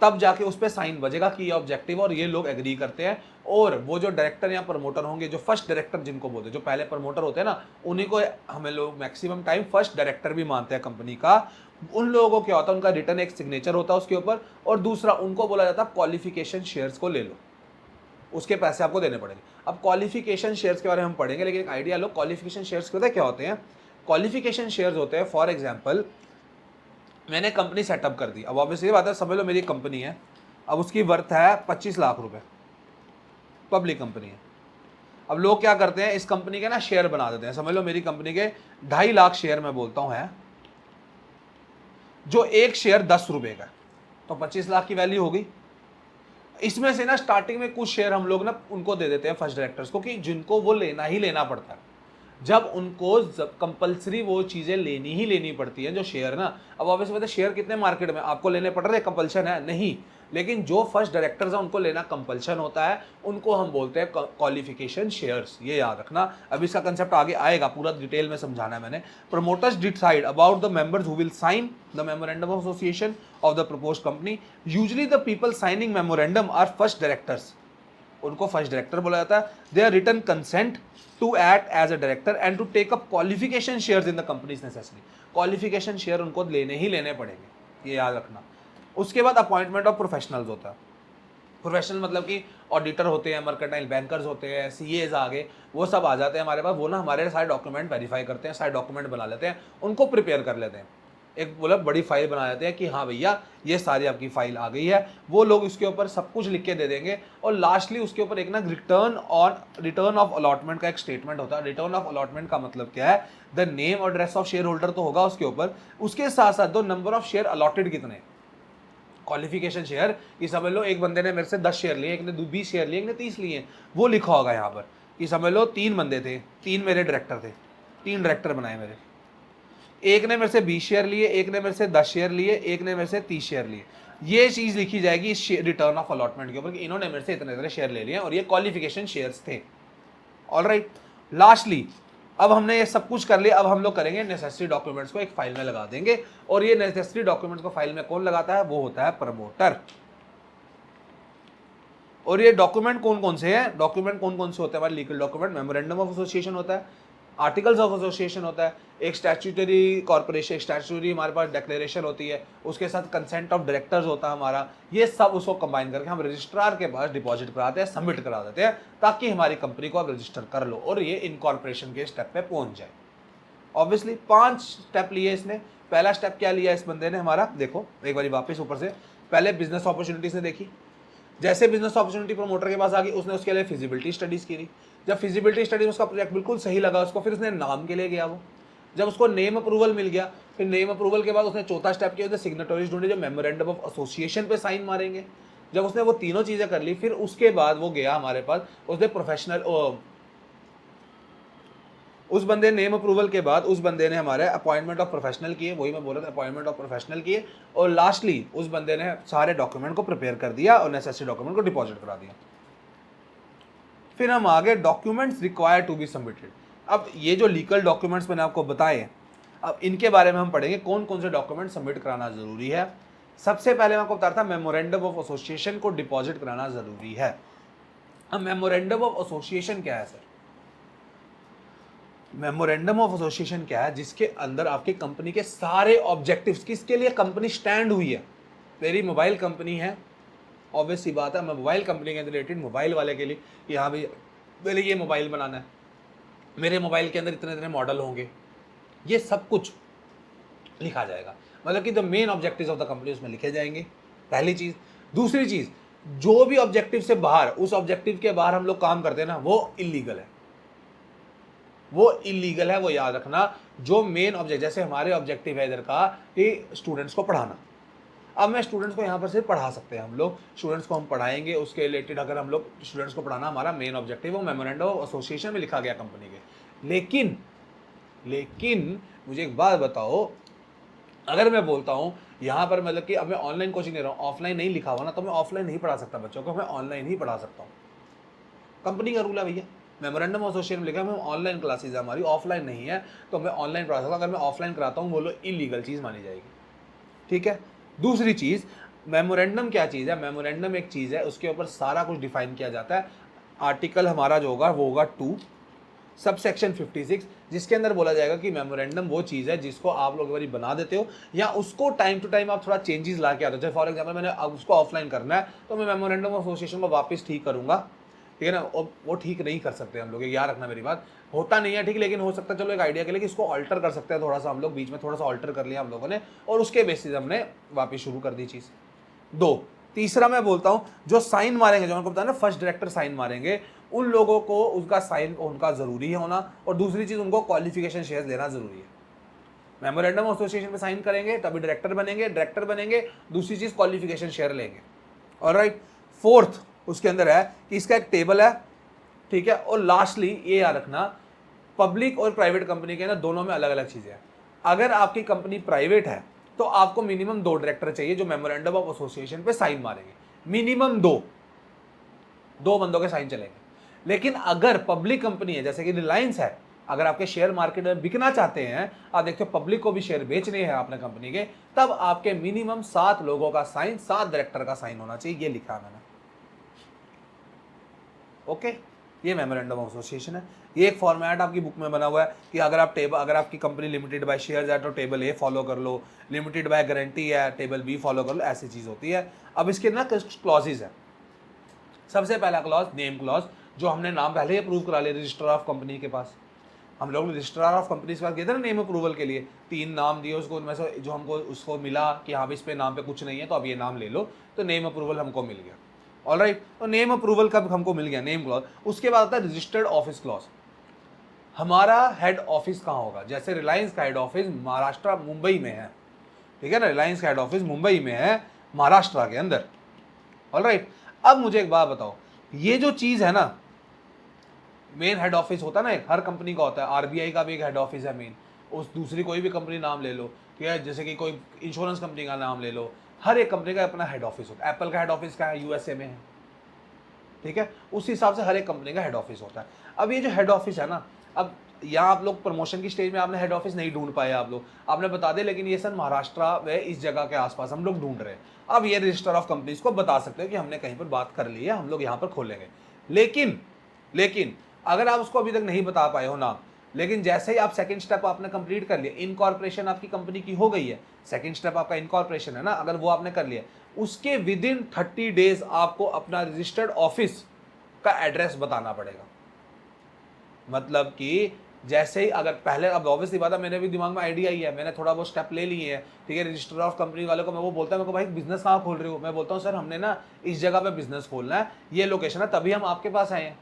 तब जाके उस पर साइन बजेगा कि ये ऑब्जेक्टिव और ये लोग एग्री करते हैं। और वो जो डायरेक्टर या प्रमोटर होंगे, जो फर्स्ट डायरेक्टर जिनको बोलते हैं, जो पहले प्रमोटर होते हैं ना, उन्हीं को हमें लोग मैक्सिमम टाइम फर्स्ट डायरेक्टर भी मानते हैं कंपनी का। उन लोगों को क्या होता है, उनका रिटर्न एक सिग्नेचर होता है उसके ऊपर, और दूसरा उनको बोला जाता है क्वालिफिकेशन शेयर्स को ले लो, उसके पैसे आपको देने पड़ेंगे। अब क्वालिफिकेशन शेयर्स के बारे में हम पढ़ेंगे, लेकिन एक आइडिया लो क्वालिफिकेशन शेयर्स पता है क्या होते हैं। क्वालिफिकेशन शेयर्स होते हैं, फॉर एग्जाम्पल मैंने कंपनी सेटअप कर दी। अब ऑब्वियसली बात है, समझ लो मेरी कंपनी है, अब उसकी वर्थ है 25 लाख रुपए, पब्लिक कंपनी है। अब लोग क्या करते हैं, इस कंपनी के ना शेयर बना देते हैं। समझ लो मेरी कंपनी के 2.5 लाख शेयर मैं बोलता हूं है, जो एक शेयर 10 रुपए का, तो 25 लाख की वैल्यू हो गई। इसमें से ना स्टार्टिंग में कुछ शेयर हम लोग ना उनको दे देते हैं फर्स्ट डायरेक्टर्स को, कि जिनको वो लेना ही लेना पड़ता है। जब उनको कंपलसरी वो चीज़ें लेनी ही लेनी पड़ती है जो शेयर ना। अब ऑब्वियसली पता है शेयर कितने मार्केट में आपको लेने पड़ रहे हैं, कंपल्शन है नहीं, लेकिन जो फर्स्ट डायरेक्टर्स हैं उनको लेना कंपल्शन होता है, उनको हम बोलते हैं क्वालिफिकेशन शेयर्स। ये याद रखना। अब इसका कंसेप्ट आगे आएगा, पूरा डिटेल में समझाना है मैंने। Promoters decide about the members who will sign the memorandum of association of the proposed company. Usually the people signing memorandum are first directors, उनको फर्स्ट डायरेक्टर बोला जाता है। They are written consent to act as a director and to take up qualification shares in the companies necessary. Qualification share उनको लेने ही लेने पड़ेंगे, ये याद रखना। उसके बाद अपॉइंटमेंट ऑफ प्रोफेशनल्स होता है। प्रोफेशनल मतलब कि ऑडिटर होते हैं, मर्केंटाइल बैंकर्स होते हैं, सीएज आ गए, वो सब आ जाते हैं हमारे पास। वो ना हमारे सारे डॉक्यूमेंट वेरीफाई करते हैं, सारे डॉक्यूमेंट बना लेते हैं, उनको प्रिपेयर कर लेते हैं। एक बोला बड़ी फाइल बना लेते हैं कि हाँ भैया ये सारी आपकी फाइल आ गई है। वो लोग उसके ऊपर सब कुछ लिख के दे देंगे, और लास्टली उसके ऊपर एक ना रिटर्न ऑफ अलॉटमेंट का एक स्टेटमेंट होता है। रिटर्न ऑफ अलॉटमेंट का मतलब क्या है, द नेम और एड्रेस ऑफ शेयर होल्डर तो होगा उसके ऊपर, उसके साथ साथ दो नंबर ऑफ शेयर अलॉटेड कितने। क्वालिफिकेशन शेयर कि समझ लो एक बंदे ने मेरे से 10 शेयर लिए, एक ने 20 शेयर लिए, एक ने 30 लिए, वो लिखा होगा यहाँ पर कि समझ लो 3 बंदे थे, 3 मेरे डायरेक्टर थे, 3 डायरेक्टर बनाए मेरे, एक ने मेरे से 20 शेयर लिए, एक ने मेरे से 10 शेयर लिए, एक ने मेरे से 30 शेयर लिए। ये चीज लिखी जाएगी रिटर्न ऑफ अलॉटमेंट के ऊपर कि इन्होंने मेरे से इतने इतने शेयर ले लिए और ये क्वालिफिकेशन शेयर्स थे। ऑलराइट, लास्टली अब हमने ये सब कुछ कर लिया, अब हम लोग करेंगे नेसेसरी डॉक्यूमेंट्स को एक फाइल में लगा देंगे, और ये नेसेसरी डॉक्यूमेंट्स को फाइल में कौन लगाता है, वो होता है प्रमोटर। और ये डॉक्यूमेंट कौन कौन से हैं, डॉक्यूमेंट कौन कौन से होते हैं हमारे legal document, memorandum of association होता है, आर्टिकल्स ऑफ एसोसिएशन होता है, एक स्टैट्यूटरी कॉर्पोरेशन स्टैट्यूटरी हमारे पास डिक्लेरेशन होती है, उसके साथ कंसेंट ऑफ डायरेक्टर्स होता है हमारा। ये सब उसको कंबाइन करके हम रजिस्ट्रार के पास डिपॉजिट कराते हैं, सबमिट करा देते हैं, ताकि हमारी कंपनी को आप रजिस्टर कर लो और ये इनकॉर्पोरेशन के स्टेप पे पहुंच जाए। ऑब्वियसली 5 स्टेप लिए इसने। पहला स्टेप क्या लिया इस बंदे ने हमारा, देखो एक बार वापस ऊपर से, पहले बिजनेस अपॉर्चुनिटीज ने देखी, जैसे बिजनेस अपॉर्चुनिटी प्रमोटर के पास आ गई, उसने उसके लिए फिजिबिलिटी स्टडीज की। जब फिजिबिलिटी स्टडीज उसका प्रोजेक्ट बिल्कुल सही लगा उसको, फिर उसने नाम के लिए गया वो, जब उसको नेम अप्रूवल मिल गया, फिर नेम अप्रूवल के बाद उसने चौथा स्टेप किया, उसने सिग्नेटरीज ढूंढे जो मेमोरेंडम ऑफ एसोसिएशन पे साइन मारेंगे। जब उसने वो तीनों चीजें कर ली, फिर उसके बाद वो गया हमारे पास, उसने प्रोफेशनल उस बंदे नेम अप्रूवल के बाद उस बंदे ने हमारे अपॉइंटमेंट ऑफ प्रोफेशनल किए, वही मैं बोल रहा था अपॉइंटमेंट ऑफ प्रोफेशनल किए, और लास्टली उस बंदे ने सारे डॉक्यूमेंट को प्रिपेयर कर दिया और नेसेसरी डॉक्यूमेंट को डिपॉजिट करा दिया। फिर हम आगे documents required to be submitted. अब ये जो लीगल डॉक्यूमेंट्स मैंने आपको बताए, अब इनके बारे में हम पढ़ेंगे कौन कौन से डॉक्यूमेंट सबमिट कराना जरूरी है। सबसे पहले मैं आपको बता रहा था मेमोरेंडम ऑफ एसोसिएशन को डिपॉजिट कराना जरूरी है। अब मेमोरेंडम ऑफ एसोसिएशन क्या है सर? मेमोरेंडम ऑफ एसोसिएशन क्या है? जिसके अंदर आपकी कंपनी के सारे ऑब्जेक्टिव्स, किसके लिए कंपनी स्टैंड हुई है। मेरी मोबाइल कंपनी है, ऑब्वियस सी बात है, मैं मोबाइल कंपनी के रिलेटेड मोबाइल वाले के लिए कि हाँ भाई मेरे ये मोबाइल बनाना है, मेरे मोबाइल के अंदर इतने इतने मॉडल होंगे, ये सब कुछ लिखा जाएगा। मतलब कि the main objectives of the company उसमें लिखे जाएंगे, पहली चीज। दूसरी चीज, जो भी ऑब्जेक्टिव से बाहर, उस ऑब्जेक्टिव के बाहर हम लोग काम करते हैं ना, वो इलीगल है, वो इलीगल है, वो याद रखना। जो मेन ऑब्जेक्ट, जैसे हमारे ऑब्जेक्टिव है इधर का कि स्टूडेंट्स को पढ़ाना, अब मैं स्टूडेंट्स को यहाँ पर सिर्फ पढ़ा सकते हैं हम लोग, स्टूडेंट्स को हम पढ़ाएंगे, उसके रिलेटेड अगर हम लोग स्टूडेंट्स को पढ़ाना हमारा मेन ऑब्जेक्टिव, वो मेमोरेंडम ऑफ एसोसिएशन में लिखा गया कंपनी के। लेकिन मुझे एक बात बताओ, अगर मैं बोलता हूँ यहाँ पर मतलब कि अब मैं ऑनलाइन कोचिंग दे रहा हूँ, ऑफलाइन नहीं लिखा हुआ ना, तो मैं ऑफलाइन नहीं पढ़ा सकता बच्चों को, मैं ऑनलाइन ही पढ़ा सकता हूँ। कंपनी का रूल है भैया, मेमोरेंडम ऑफ एसोसिएशन में लिखा है मैं ऑनलाइन क्लासेज है हमारी, ऑफलाइन नहीं है, तो मैं ऑनलाइन पढ़ा सकता हूँ। अगर मैं ऑफलाइन कराता हूँ, बोलो इलीगल चीज़ मानी जाएगी, ठीक है। दूसरी चीज़, मेमोरेंडम क्या चीज़ है? मेमोरेंडम एक चीज़ है, उसके ऊपर सारा कुछ डिफाइन किया जाता है। आर्टिकल हमारा जो होगा वो होगा 2 सब सेक्शन 56, जिसके अंदर बोला जाएगा कि मेमोरेंडम वो चीज़ है जिसको आप लोग एक बार बना देते हो, या उसको टाइम टू टाइम आप थोड़ा चेंजेस ला के आते हो। जैसे फॉर एग्जाम्पल मैंने अब उसको ऑफलाइन करना है, तो मैं मेमोरेंडम ऑफ एसोसिएशन को वापस ठीक करूंगा, ठीक है ना। वो ठीक नहीं कर सकते हम लोग, याद रखना मेरी बात, होता नहीं है ठीक, लेकिन हो सकता है चलो एक आइडिया के लिए कि इसको ऑल्टर कर सकते हैं थोड़ा सा हम लोग, बीच में थोड़ा सा ऑल्टर कर लिया हम लोगों ने, और उसके बेसिस हमने वापस शुरू कर दी चीज़। 2, तीसरा मैं बोलता हूं, जो साइन मारेंगे, जो उनको बताया ना फर्स्ट डायरेक्टर साइन मारेंगे, उन लोगों को उसका साइन उनका जरूरी है होना, और दूसरी चीज उनको क्वालिफिकेशन शेयर लेना जरूरी है। मेमोरेंडम ऑफ एसोसिएशन पे साइन करेंगे तभी डायरेक्टर बनेंगे, दूसरी चीज क्वालिफिकेशन शेयर लेंगे। ऑलराइट, फोर्थ उसके अंदर है कि इसका एक टेबल है, ठीक है। और लास्टली ये याद रखना, पब्लिक और प्राइवेट कंपनी के ना दोनों में अलग अलग चीजें हैं। अगर आपकी कंपनी प्राइवेट है तो आपको मिनिमम 2 डायरेक्टर चाहिए जो मेमोरेंडम ऑफ एसोसिएशन पे साइन मारेंगे, मिनिमम 2 बंदों के साइन चलेंगे। लेकिन अगर पब्लिक कंपनी है, जैसे कि रिलायंस है, अगर आपके शेयर मार्केट में बिकना चाहते हैं, आप देखते हो पब्लिक को भी शेयर बेचने हैं आपने कंपनी के, तब आपके मिनिमम 7 लोगों का साइन, 7 डायरेक्टर का साइन होना चाहिए, ये लिखा है मैंने। ओके, ये मेमोरेंडम ऑफ एसोसिएशन है। ये एक फॉर्मेट आपकी बुक में बना हुआ है कि अगर आपकी कंपनी लिमिटेड बाय शेयर्स है तो टेबल ए फॉलो कर लो, लिमिटेड बाय गारंटी है टेबल बी फॉलो कर लो, ऐसी चीज होती है। अब इसके ना कुछ क्लॉजेज है। सबसे पहला क्लॉज नेम क्लॉज, जो हमने नाम पहले ही अप्रूव करा लिया रजिस्टर ऑफ कंपनी के पास, हम लोग रजिस्ट्रार ऑफ कंपनी के पास गए थे ना नेम अप्रूवल के लिए, 3 नाम दिए उसको, उनमें से जो हमको उसको मिला कि हाँ इस पे नाम पे कुछ नहीं है तो अब ये नाम ले लो, तो नेम अप्रूवल हमको मिल गया। ऑलराइट, तो नेम अप्रूवल कब हमको मिल गया, नेम क्लॉज। उसके बाद आता है रजिस्टर्ड ऑफिस क्लॉज। हमारा हेड ऑफिस कहाँ होगा? जैसे रिलायंस का हेड ऑफिस महाराष्ट्र मुंबई में है, ठीक है ना, रिलायंस का हेड ऑफिस मुंबई में है, महाराष्ट्र के अंदर। ऑलराइट, अब मुझे एक बात बताओ, ये जो चीज है ना, मेन हेड ऑफिस होता है ना, हर कंपनी का होता है, आरबीआई का भी एक हेड ऑफिस है मेन, उस दूसरी कोई भी कंपनी नाम ले लो, ठीक है, जैसे कि कोई इंश्योरेंस कंपनी का नाम ले लो, हर एक कंपनी का अपना हेड ऑफिस होता है। एप्पल का हेड ऑफिस क्या है, यूएसए में है, ठीक है। उस हिसाब से हर एक कंपनी का हेड ऑफिस होता है। अब ये जो हेड ऑफिस है ना, अब यहाँ आप लोग प्रमोशन की स्टेज में आपने हेड ऑफिस नहीं ढूंढ पाए, आप लोग आपने बता दे, लेकिन ये सर महाराष्ट्र व इस जगह के आसपास हम लोग ढूंढ रहे हैं। अब ये रजिस्टर ऑफ कंपनीज को बता सकते हो कि हमने कहीं पर बात कर ली है, हम लोग यहाँ पर खोलेंगे। लेकिन अगर आप उसको अभी तक नहीं बता पाए हो नाम, लेकिन जैसे ही आप सेकंड स्टेप आपने कंप्लीट कर लिया, इनकॉर्पोरेशन आपकी कंपनी की हो गई है, सेकंड स्टेप आपका इनकॉर्पोरेशन है ना, अगर वो आपने कर लिया, उसके विद इन 30 डेज आपको अपना रजिस्टर्ड ऑफिस का एड्रेस बताना पड़ेगा। मतलब कि जैसे ही अगर पहले, अब ऑब्वियसली बात है, मेरे भी दिमाग में आइडिया ही है, मैंने थोड़ा बहुत स्टेप ले लिए हैं, ठीक है। रजिस्टर ऑफ कंपनी वालों को मैं वो बोलता है, मेरे को भाई बिजनेस कहाँ खोल रहे हो, मैं बोलता हूँ सर हमने ना इस जगह पे बिजनेस खोलना है, ये लोकेशन है, तभी हम आपके पास आए हैं।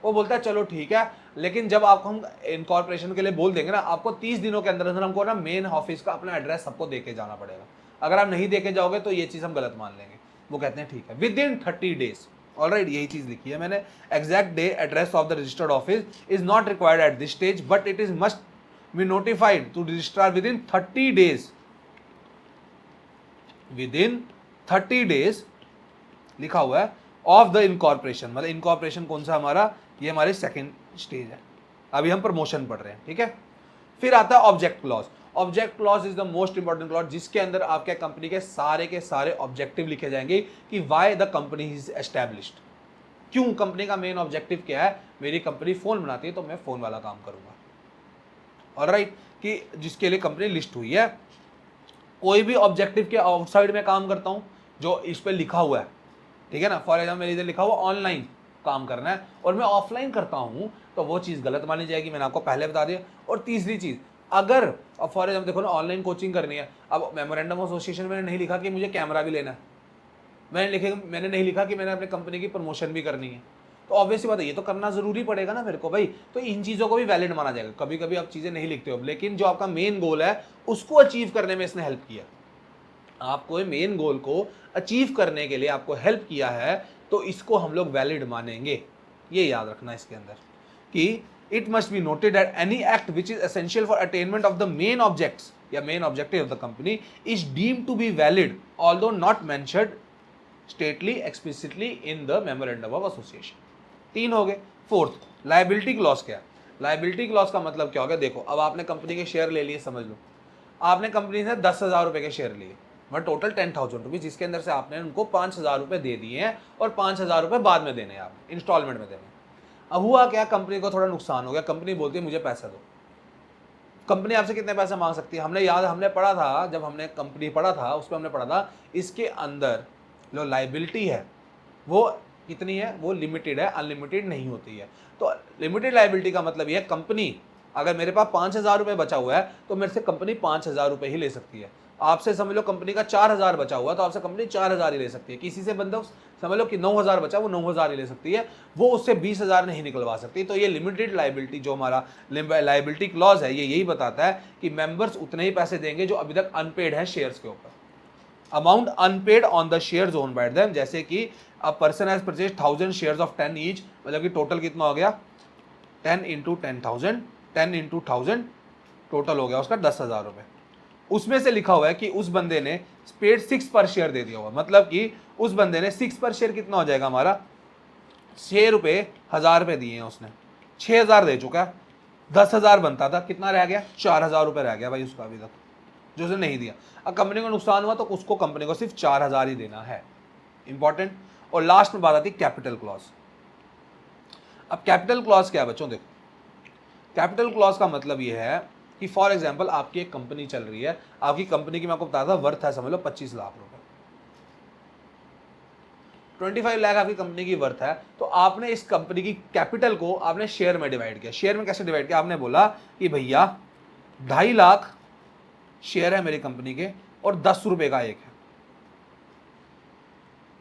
वो बोलता है चलो ठीक है, लेकिन जब आपको हम इनकॉर्पोरेशन के लिए बोल देंगे ना, आपको 30 दिनों के अंदर अंदर हमको ना मेन ऑफिस का अपना एड्रेस सबको देके जाना पड़ेगा। अगर आप नहीं देके जाओगे तो ये चीज़ हम गलत मान लेंगे। वो कहते हैं ठीक है, विद इन 30 डेज। ऑलराइट, यही चीज लिखी है मैंने, exact day address of the registered office is not required at this stage, but it is must be notified to registrar within 30 days. Within 30 days लिखा हुआ है of the incorporation, मतलब incorporation कौन सा हमारा, ये हमारे second stage है, अभी हम प्रमोशन पढ़ रहे हैं, ठीक है। फिर आता है object clause. Object clause is the most important clause, जिसके अंदर आपके कंपनी के सारे ऑब्जेक्टिव लिखे जाएंगे कि why the company is established, क्यों कंपनी का मेन ऑब्जेक्टिव क्या है। मेरी कंपनी फोन बनाती है तो मैं फोन वाला काम करूंगा, ऑलराइट, कि जिसके लिए कंपनी लिस्ट हुई है। कोई भी ऑब्जेक्टिव के आउटसाइड में काम करता हूं जो इस पे लिखा हुआ है, ठीक है ना। फॉर एग्जाम्पल मेरे इधर लिखा हुआ ऑनलाइन काम करना है और मैं ऑफलाइन करता हूं, तो वो चीज़ गलत मानी जाएगी, मैंने आपको पहले बता दिया। और तीसरी चीज़, अगर अब फॉर एग्जाम्पल देखो ना, ऑनलाइन कोचिंग करनी है, अब मेमोरेंडम ऑफ एसोसिएशन मैंने नहीं लिखा कि मुझे कैमरा भी लेना है, मैंने नहीं लिखा कि मैंने अपने कंपनी की प्रमोशन भी करनी है, तो ऑब्वियसली बात है ये तो करना जरूरी पड़ेगा ना मेरे को भाई। तो इन चीज़ों को भी वैलिड माना जाएगा। कभी कभी आप चीज़ें नहीं लिखते हो, लेकिन जो आपका मेन गोल है उसको अचीव करने में इसने हेल्प किया, आपको मेन गोल को अचीव करने के लिए आपको हेल्प किया है, तो इसको हम लोग वैलिड मानेंगे। ये याद रखना इसके अंदर कि it must be noted that any act which is essential for attainment of the main objects या main objective of the company is deemed to be valid although not mentioned stately explicitly in the memorandum of association. 3 हो गए। Fourth, liability clause क्या है। Liability clause का मतलब क्या हो गया, देखो अब आपने कंपनी के शेयर ले लिए, समझ लो आपने कंपनी से 10,000 रुपए के शेयर लिए, मतलब टोटल 10,000 रुपीज, जिसके अंदर से आपने उनको 5,000 रुपए दे दिए हैं और 5,000 रुपए बाद में देने हैं, आपने इंस्टॉलमेंट में देने हैं। अब हुआ क्या, कंपनी को थोड़ा नुकसान हो गया, कंपनी बोलती है मुझे पैसा दो। कंपनी आपसे कितने पैसे मांग सकती है, हमने पढ़ा था, जब हमने कंपनी पढ़ा था उस पर हमने पढ़ा था, इसके अंदर जो लायबिलिटी है वो कितनी है, वो लिमिटेड है, अनलिमिटेड नहीं होती है। तो लिमिटेड लायबिलिटी का मतलब ये है, कंपनी अगर मेरे पास 5,000 रुपये बचा हुआ है तो मेरे से कंपनी 5,000 रुपये ही ले सकती है। आपसे समझ लो कंपनी का 4,000 बचा हुआ तो आपसे कंपनी 4,000 ही ले सकती है। किसी से बंदा समझ लो कि 9,000 बचा, वो 9,000 ही ले सकती है, वो उससे 20,000 नहीं निकलवा सकती। तो ये लिमिटेड लायबिलिटी जो हमारा लायबिलिटी क्लॉज है, ये यही बताता है कि मेंबर्स उतने ही पैसे देंगे जो अभी तक अनपेड है शेयर्स के ऊपर। Amount unpaid on the shares owned by them, जैसे कि a person has purchased 1000 shares of 10 each, मतलब कि टोटल कितना हो गया 10 इंटू 10,000, 10 इंटू 1000 टोटल हो गया उसका 10,000 रुपये। उसमें से लिखा हुआ है कि उस बंदे ने पेड 6 पर शेयर दे दिया हुआ, मतलब कि उस बंदे ने 6 पर शेयर कितना हो जाएगा हमारा 6 रुपये, 1,000 रुपये दिए हैं उसने, 6,000 दे चुका है, 10,000 बनता था, कितना रह गया 4,000 रुपये रह गया भाई उसका अभी तक जो उसने नहीं दिया। अब कंपनी को नुकसान हुआ तो उसको कंपनी को सिर्फ 4,000 ही देना है, इंपॉर्टेंट। और लास्ट में बात आती है कैपिटल क्लॉज। अब कैपिटल क्लॉज क्या है बच्चों, देखो कैपिटल क्लॉज का मतलब ये है कि फॉर एग्जांपल आपकी एक कंपनी चल रही है, आपकी कंपनी की मैं आपको बताता था वर्थ है समझ लो 25 लाख रुपए, 25 लाख आपकी कंपनी की वर्थ है, तो आपने इस कंपनी की कैपिटल को आपने शेयर में डिवाइड किया। शेयर में कैसे डिवाइड किया, आपने बोला कि भैया 2.5 लाख शेयर है मेरी कंपनी के और 10 रुपए का एक है,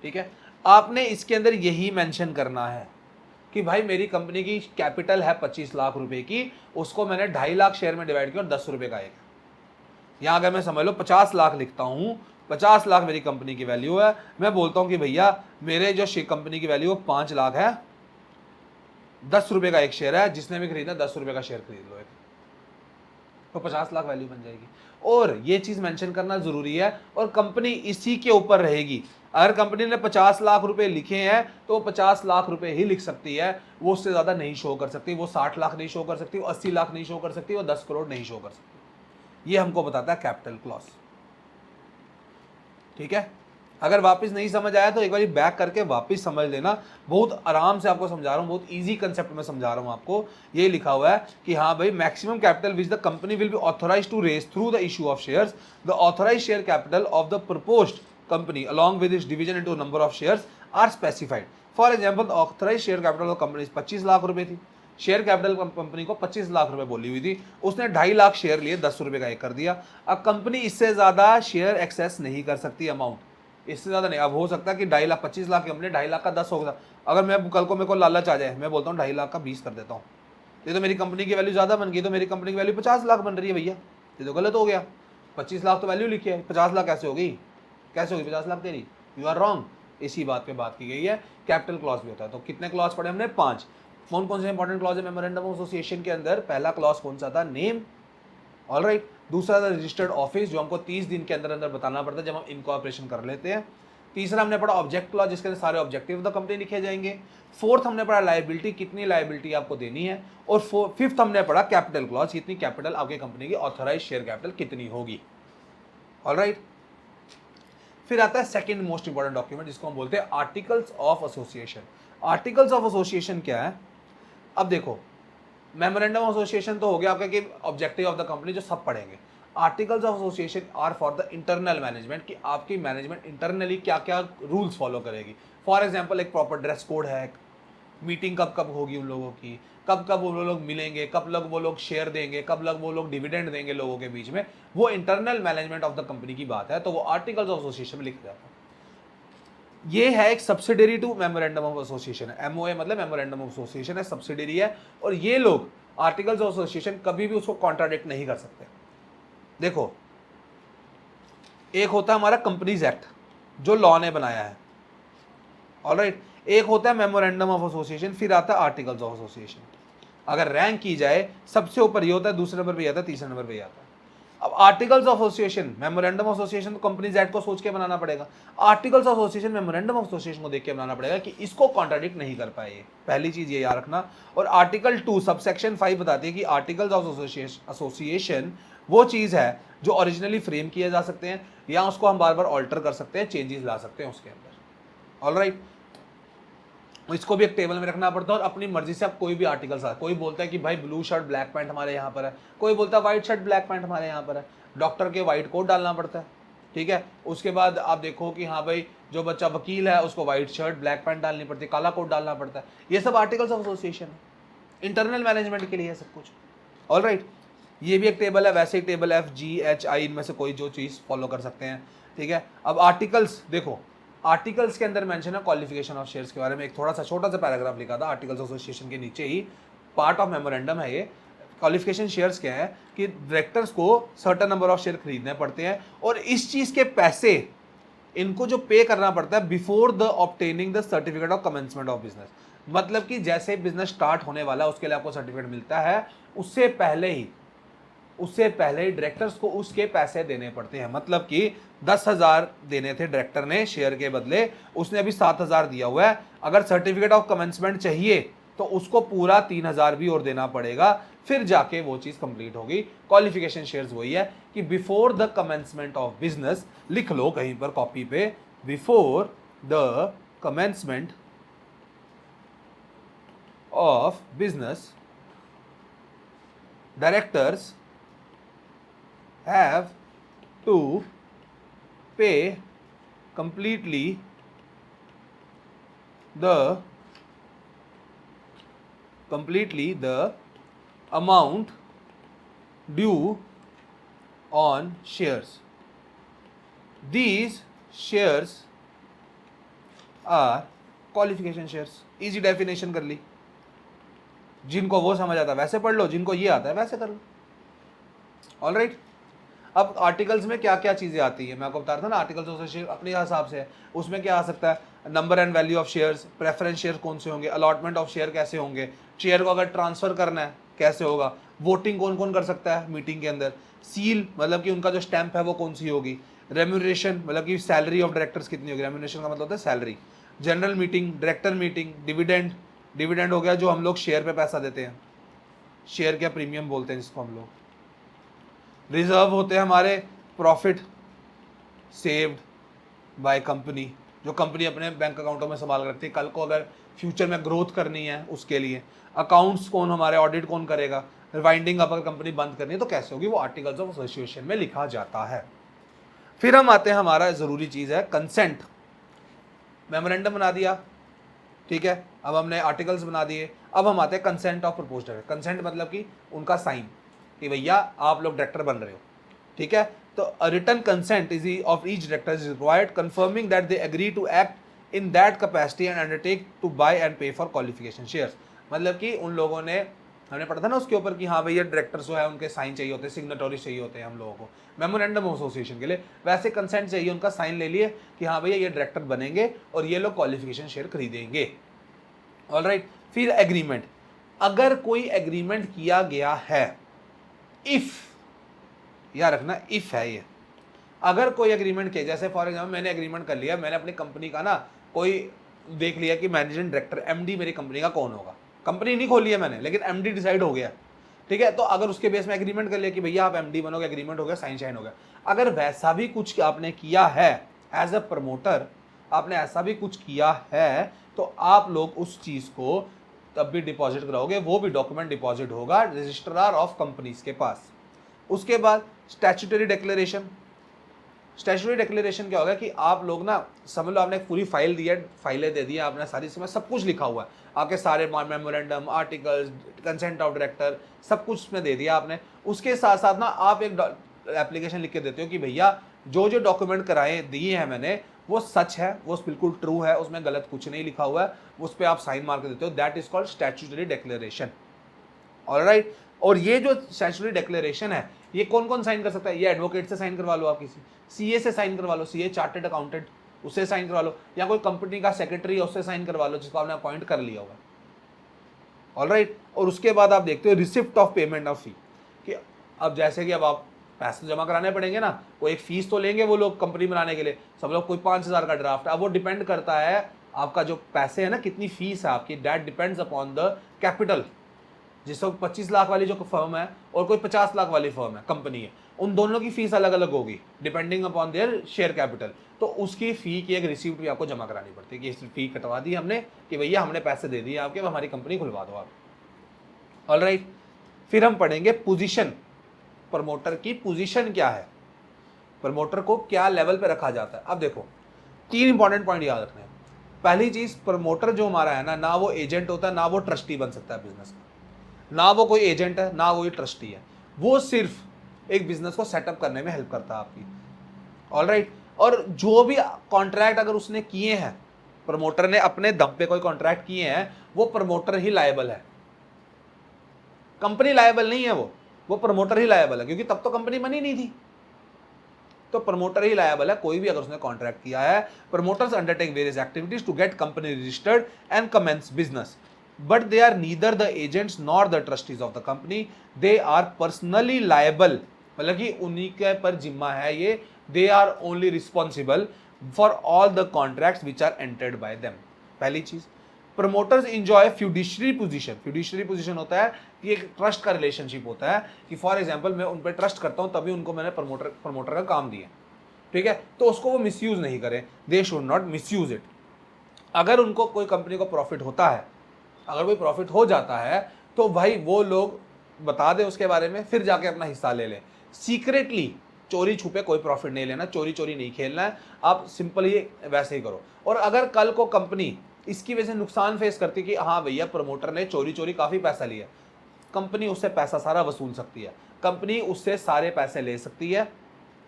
ठीक है। आपने इसके अंदर यही मेंशन करना है कि भाई मेरी कंपनी की कैपिटल है 25 लाख रुपए की, उसको मैंने 2.5 लाख शेयर में डिवाइड किया और 10 रुपए का एक है। यहां अगर मैं समझ लो 50 लाख लिखता हूं, 50 लाख मेरी कंपनी की वैल्यू है, मैं बोलता हूं कि भैया मेरे जो कंपनी की वैल्यू 5 लाख है, 10 रुपए का एक शेयर है, जिसने भी खरीदना 10 रुपए का शेयर खरीद लो एक। तो 50 लाख वैल्यू बन जाएगी। और ये चीज मेंशन करना जरूरी है, और कंपनी इसी के ऊपर रहेगी। अगर कंपनी ने 50 लाख रुपए लिखे हैं तो 50 लाख रुपए ही लिख सकती है, वो उससे ज्यादा नहीं शो कर सकती, वो 60 लाख नहीं शो कर सकती, वो 80 लाख नहीं शो कर सकती, वो 10 करोड़ नहीं शो कर सकती। ये हमको बताता है कैपिटल क्लॉज। ठीक है, अगर वापस नहीं समझ आया तो एक बार बैक करके वापस समझ लेना। बहुत आराम से आपको समझा रहा हूँ, बहुत इजी कंसेप्ट में समझा रहा हूँ आपको। ये लिखा हुआ है कि हाँ भाई, maximum capital which the company will be authorised to raise through the issue of shares, the authorised share capital of the proposed company along with its division into number of shares are specified. For example, the authorized share capital of company 25 lakh रुपए थी। Share capital company को 25 लाख रुपए बोली हुई थी, उसने 2.5 lakh share लिए, 10 रुपए का एक कर दिया। अब कंपनी इससे ज्यादा शेयर एक्सेस नहीं कर सकती, अमाउंट इससे ज्यादा नहीं। अब हो सकता है कि 2.5 लाख 25 लाख की कंपनी 2.5 लाख का 10 होगा। अगर मैं कल को मेरे को लालच आ जाए, मैं बोलता हूँ 2.5 लाख का 20 कर देता हूँ, ये तो मेरी कंपनी की वैल्यू ज्यादा बन गई, तो मेरी कंपनी की वैल्यू 50 लाख बन रही है भैया, ये तो गलत हो गया। 25 लाख तो वैल्यू लिखी है, 50 लाख कैसे होगी, कैसे होगी 50 लाख तेरी, यू आर रॉन्ग। इसी बात पे बात की गई है। कैपिटल क्लॉज भी होता है। तो कितने क्लॉज पढ़े हमने, 5। कौन कौन से इंपॉर्टेंट क्लॉज है मेमोरेंडम ऑफ एसोसिएशन के अंदर? पहला क्लॉज कौन सा था, नेम, ऑलराइट। दूसरा था रजिस्टर्ड ऑफिस, जो हमको 30 दिन के अंदर अंदर बताना पड़ता है जब हम इनकॉर्पोरेशन कर लेते हैं। तीसरा हमने पढ़ा ऑब्जेक्ट क्लॉज, जिसके अंदर सारे ऑब्जेक्टिव ऑफ द कंपनी लिखे जाएंगे। फोर्थ हमने पढ़ा लायबिलिटी, कितनी लायबिलिटी आपको देनी है। और फिफ्थ हमने पढ़ा कैपिटल क्लॉज, कितनी कैपिटल आपकी कंपनी की ऑथराइज शेयर कैपिटल कितनी होगी, ऑलराइट। फिर आता है सेकंड मोस्ट इंपॉर्टेंट डॉक्यूमेंट, जिसको हम बोलते हैं articles of association. Articles of association क्या है? अब देखो, मेमोरेंडम ऑफ एसोसिएशन तो हो गया आपका कि ऑब्जेक्टिव ऑफ द कंपनी, जो सब पढ़ेंगे। Articles of association are for the internal management, कि आपकी मैनेजमेंट इंटरनली क्या क्या रूल्स फॉलो करेगी। फॉर एग्जांपल, एक प्रॉपर ड्रेस कोड है, मीटिंग कब कब होगी उन लोगों की, कब कब वो लोग मिलेंगे, कब लग वो लोग शेयर देंगे, कब लग वो लोग डिविडेंड देंगे लोगों के बीच में, वो internal management of the company की बात है, तो वो आर्टिकल्स ऑफ एसोसिएशन में लिखा जाता है। ये है एक subsidiary to memorandum of association है। एमओए मतलब मेमोरेंडम ऑफ एसोसिएशन है, सब्सिडरी है। और ये लोग आर्टिकल्स ऑफ एसोसिएशन कभी भी उसको कॉन्ट्राडिक्ट नहीं कर सकते। देखो, एक होता है हमारा कंपनीज एक्ट, जो लॉ ने बनाया है, ऑलराइट। एक होता है मेमोरेंडम ऑफ एसोसिएशन, फिर आता है आर्टिकल्स ऑफ एसोसिएशन। अगर रैंक की जाए, सबसे ऊपर ये होता है, दूसरे नंबर पे आता है, तीसरे नंबर पे आता है। अब articles of association, memorandum of association तो कंपनीज एक्ट को सोच के बनाना पड़ेगा। Articles of association memorandum of association को देख के बनाना पड़ेगा कि इसको कॉन्ट्राडिक्ट नहीं कर पाए। पहली चीज ये याद रखना। और आर्टिकल 2 सबसेक्शन 5 बताती है कि आर्टिकल्स ऑफ एसोसिएशन वो चीज है जो ओरिजिनली फ्रेम किए जा सकते हैं, या उसको हम बार बार ऑल्टर कर सकते हैं, चेंजेस ला सकते हैं उसके अंदर, ऑलराइट। इसको भी एक टेबल में रखना पड़ता है, और अपनी मर्जी से आप कोई भी आर्टिकल सा, कोई बोलता है कि भाई ब्लू शर्ट ब्लैक पैंट हमारे यहाँ पर है, कोई बोलता है व्हाइट शर्ट ब्लैक पैंट हमारे यहाँ पर है, डॉक्टर के व्हाइट कोट डालना पड़ता है, ठीक है। उसके बाद आप देखो कि हाँ भाई, जो बच्चा वकील है उसको व्हाइट शर्ट ब्लैक पैंट डालनी पड़ती है, काला कोट डालना पड़ता है। ये सब आर्टिकल्स ऑफ एसोसिएशन है, इंटरनल मैनेजमेंट के लिए है सब कुछ, ऑलराइट। ये भी एक टेबल है, वैसे ही table F G H I इनमें से कोई जो चीज़ फॉलो कर सकते हैं, ठीक है। अब आर्टिकल्स देखो, आर्टिकल्स के अंदर मेंशन है क्वालिफिकेशन ऑफ शेयर्स के बारे में, एक थोड़ा सा छोटा सा पैराग्राफ लिखा था आर्टिकल्स एसोसिएशन के नीचे ही, पार्ट ऑफ मेमोरेंडम है ये। क्वालिफिकेशन शेयर्स क्या है कि डायरेक्टर्स को सर्टेन नंबर ऑफ शेयर खरीदने पड़ते हैं, और इस चीज़ के पैसे इनको जो पे करना पड़ता है before the obtaining the certificate of commencement of business. मतलब कि जैसे बिजनेस स्टार्ट होने वाला है उसके लिए आपको सर्टिफिकेट मिलता है, उससे पहले ही डायरेक्टर्स को उसके पैसे देने पड़ते हैं। मतलब कि 10,000 देने थे डायरेक्टर ने शेयर के बदले, उसने अभी 7,000 दिया हुआ है। अगर सर्टिफिकेट ऑफ कमेंसमेंट चाहिए तो उसको पूरा 3,000 भी और देना पड़ेगा, फिर जाके वो चीज कंप्लीट होगी। क्वालिफिकेशन शेयर्स वही है कि before the commencement of business, लिख लो कहीं पर कॉपी पे, before the commencement of business directors have to pay completely the amount due on shares. These shares are qualification shares. Easy definition कर ली, जिनको वो समझ आता है वैसे पढ़ लो, जिनको ये आता है वैसे कर लो, ऑलराइट। अब आर्टिकल्स में क्या क्या चीज़ें आती है मैं आपको बता रहा था ना, आर्टिकल्स एसोसिएशन अपने हिसाब से है। उसमें क्या आ सकता है, number and value of shares, preference share कौन से होंगे, अलॉटमेंट ऑफ शेयर कैसे होंगे, शेयर को अगर ट्रांसफर करना है कैसे होगा, वोटिंग कौन कौन कर सकता है मीटिंग के अंदर, सील मतलब कि उनका जो स्टैंप है वो कौन सी होगी, रेम्यूनरेशन मतलब कि सैलरी ऑफ डायरेक्टर्स कितनी होगी, रेम्यूनरेशन का मतलब होता है salary, general meeting, director meeting, dividend, dividend हो गया जो हम लोग शेयर पे पैसा देते हैं, शेयर क्या प्रीमियम बोलते हैं जिसको हम लोग, रिजर्व होते हैं हमारे प्रॉफिट सेव्ड बाय कंपनी, जो कंपनी अपने बैंक अकाउंटों में संभाल रखती है, कल को अगर फ्यूचर में ग्रोथ करनी है उसके लिए। अकाउंट्स कौन हमारे ऑडिट कौन करेगा, वाइंडिंग अप अगर कंपनी बंद करनी है तो कैसे होगी, वो आर्टिकल्स ऑफ एसोसिएशन में लिखा जाता है। फिर हम आते हैं, हमारा जरूरी चीज है कंसेंट, मेमोरेंडम बना दिया, ठीक है, अब हमने आर्टिकल्स बना दिए, अब हम आते हैं consent of proposed director. Consent मतलब कि उनका साइन कि भैया आप लोग डायरेक्टर बन रहे हो, ठीक है, तो a written consent is of each director is required confirming that they agree to act in that capacity and undertake to buy and pay for qualification shares. मतलब कि उन लोगों ने, हमने पढ़ा था ना उसके ऊपर कि हाँ भैया डायरेक्टर्स जो है उनके साइन चाहिए होते हैं, सिग्नेटरी चाहिए होते हैं हम लोगों को मेमोरेंडम ऑफ एसोसिएशन के लिए, वैसे कंसेंट चाहिए, उनका साइन ले लिए कि हाँ भैया ये डायरेक्टर बनेंगे और ये लोग क्वालिफिकेशन शेयर खरीदेंगे। ऑलराइट, फिर एग्रीमेंट, अगर कोई एग्रीमेंट किया गया है, इफ, याद रखना इफ है ये, अगर कोई एग्रीमेंट किया, जैसे फॉर एग्जांपल मैंने एग्रीमेंट कर लिया, मैंने अपनी कंपनी का ना कोई देख लिया कि मैनेजिंग डायरेक्टर एमडी मेरी कंपनी का कौन होगा, कंपनी नहीं खोली है मैंने लेकिन एमडी डिसाइड हो गया, ठीक है, तो अगर उसके बेस में एग्रीमेंट कर लिया कि भैया आप एमडी बनोगे, एग्रीमेंट हो गया, साइन शाइन हो गया, अगर वैसा भी कुछ आपने किया है एज अ प्रमोटर, आपने ऐसा भी कुछ किया है तो आप लोग उस चीज को तब भी डिपॉजिट कराओगे, वो भी डॉक्यूमेंट डिपॉजिट होगा रजिस्ट्रार ऑफ कंपनीज के पास। उसके बाद स्टैट्यूटरी डिक्लेरेशन, स्टैट्यूटरी डिक्लेरेशन क्या होगा कि आप लोग ना समझ लो आपने एक पूरी फाइल दी है, फाइलें दे दी है आपने सारी, इसमें सब कुछ लिखा हुआ है, आपके सारे memorandum, articles, consent of director, सब कुछ उसमें दे दिया आपने। उसके साथ साथ ना आप एक एप्लीकेशन लिख के देते हो कि भैया जो जो डॉक्यूमेंट कराए दिए हैं मैंने वो सच है, वो बिल्कुल ट्रू है, उसमें गलत कुछ नहीं लिखा हुआ है, उस पर आप साइन मार के देते हो, that is called statutory declaration. Alright, और ये जो स्टैट्यूटरी डिक्लेरेशन है ये कौन कौन साइन कर सकता है, ये एडवोकेट से साइन करवा लो, आप किसी सीए से साइन करवा लो, सीए चार्टर्ड अकाउंटेंट उससे साइन करवा लो, या कोई कंपनी का सेक्रेटरी है उससे साइन करवा लो जिसको आपने अपॉइंट कर लिया होगा। ऑलराइट, और उसके बाद आप देखते हो रिसिप्ट ऑफ पेमेंट ऑफ फी, कि अब जैसे कि अब आप पैसे जमा कराने पड़ेंगे ना, कोई एक फीस तो लेंगे वो लोग कंपनी बनाने के लिए, सब लोग कोई 5,000 का ड्राफ्ट, अब वो डिपेंड करता है आपका जो पैसे है ना, कितनी फीस है आपकी, that depends upon the capital. जिसको 25 लाख वाली जो फर्म है और कोई 50 लाख वाली फर्म है, कंपनी है, उन दोनों की फीस अलग अलग होगी depending upon their share capital, तो उसकी फी की एक रिसीप्ट भी आपको जमा करानी पड़ती है कि इस फी कटवा दी हमने कि भैया हमने पैसे दे दिए आपके, हमारी कंपनी खुलवा दो आप। ऑलराइट, फिर हम पढ़ेंगे पोजीशन, प्रमोटर की पोजीशन क्या है, प्रमोटर को क्या लेवल पे रखा जाता है। अब देखो 3 इंपॉर्टेंट पॉइंट याद रखने हैं। पहली चीज, प्रमोटर जो हमारा है ना वो एजेंट होता है, ना वो ट्रस्टी बन सकता है बिजनेस का, ना वो कोई एजेंट है ना वो ट्रस्टी है, वो सिर्फ एक बिजनेस को सेटअप करने में हेल्प करता है आपकी। ऑलराइट, और जो भी कॉन्ट्रैक्ट अगर उसने किए हैं, प्रमोटर ने अपने दम पे कोई कॉन्ट्रैक्ट किए हैं, वो प्रमोटर ही लायबल है, कंपनी लायबल नहीं है, वो प्रमोटर ही लायबल है, क्योंकि तब तो कंपनी बनी नहीं थी, तो प्रमोटर ही लायबल है कोई भी अगर उसने कॉन्ट्रैक्ट किया है। Promoters undertake various activities to get company registered and commence business, but they are neither the agents nor the trustees of the company, they are personally liable, मतलब कि उन्हीं के पर जिम्मा है ये, they are only responsible for all the contracts which are entered by them. पहली चीज, promoters enjoy fiduciary position, fiduciary position होता है कि एक ट्रस्ट का रिलेशनशिप होता है कि फॉर एग्जांपल मैं उन पर ट्रस्ट करता हूं तभी उनको मैंने प्रमोटर का काम दिया, ठीक है, तो उसको वो मिसयूज नहीं करें, they should not misuse it. अगर उनको कोई कंपनी को प्रॉफिट होता है, अगर कोई प्रॉफिट हो जाता है तो भाई वो लोग बता दें उसके बारे में, फिर जाके अपना हिस्सा ले लें। सीक्रेटली चोरी छुपे कोई प्रॉफिट नहीं लेना, चोरी चोरी नहीं खेलना है, आप सिंपल ही वैसे ही करो। और अगर कल को कंपनी इसकी वजह से नुकसान फेस करती है कि हाँ भैया प्रमोटर ने चोरी चोरी काफ़ी पैसा लिया, कंपनी उससे पैसा सारा वसूल सकती है, कंपनी उससे सारे पैसे ले सकती है।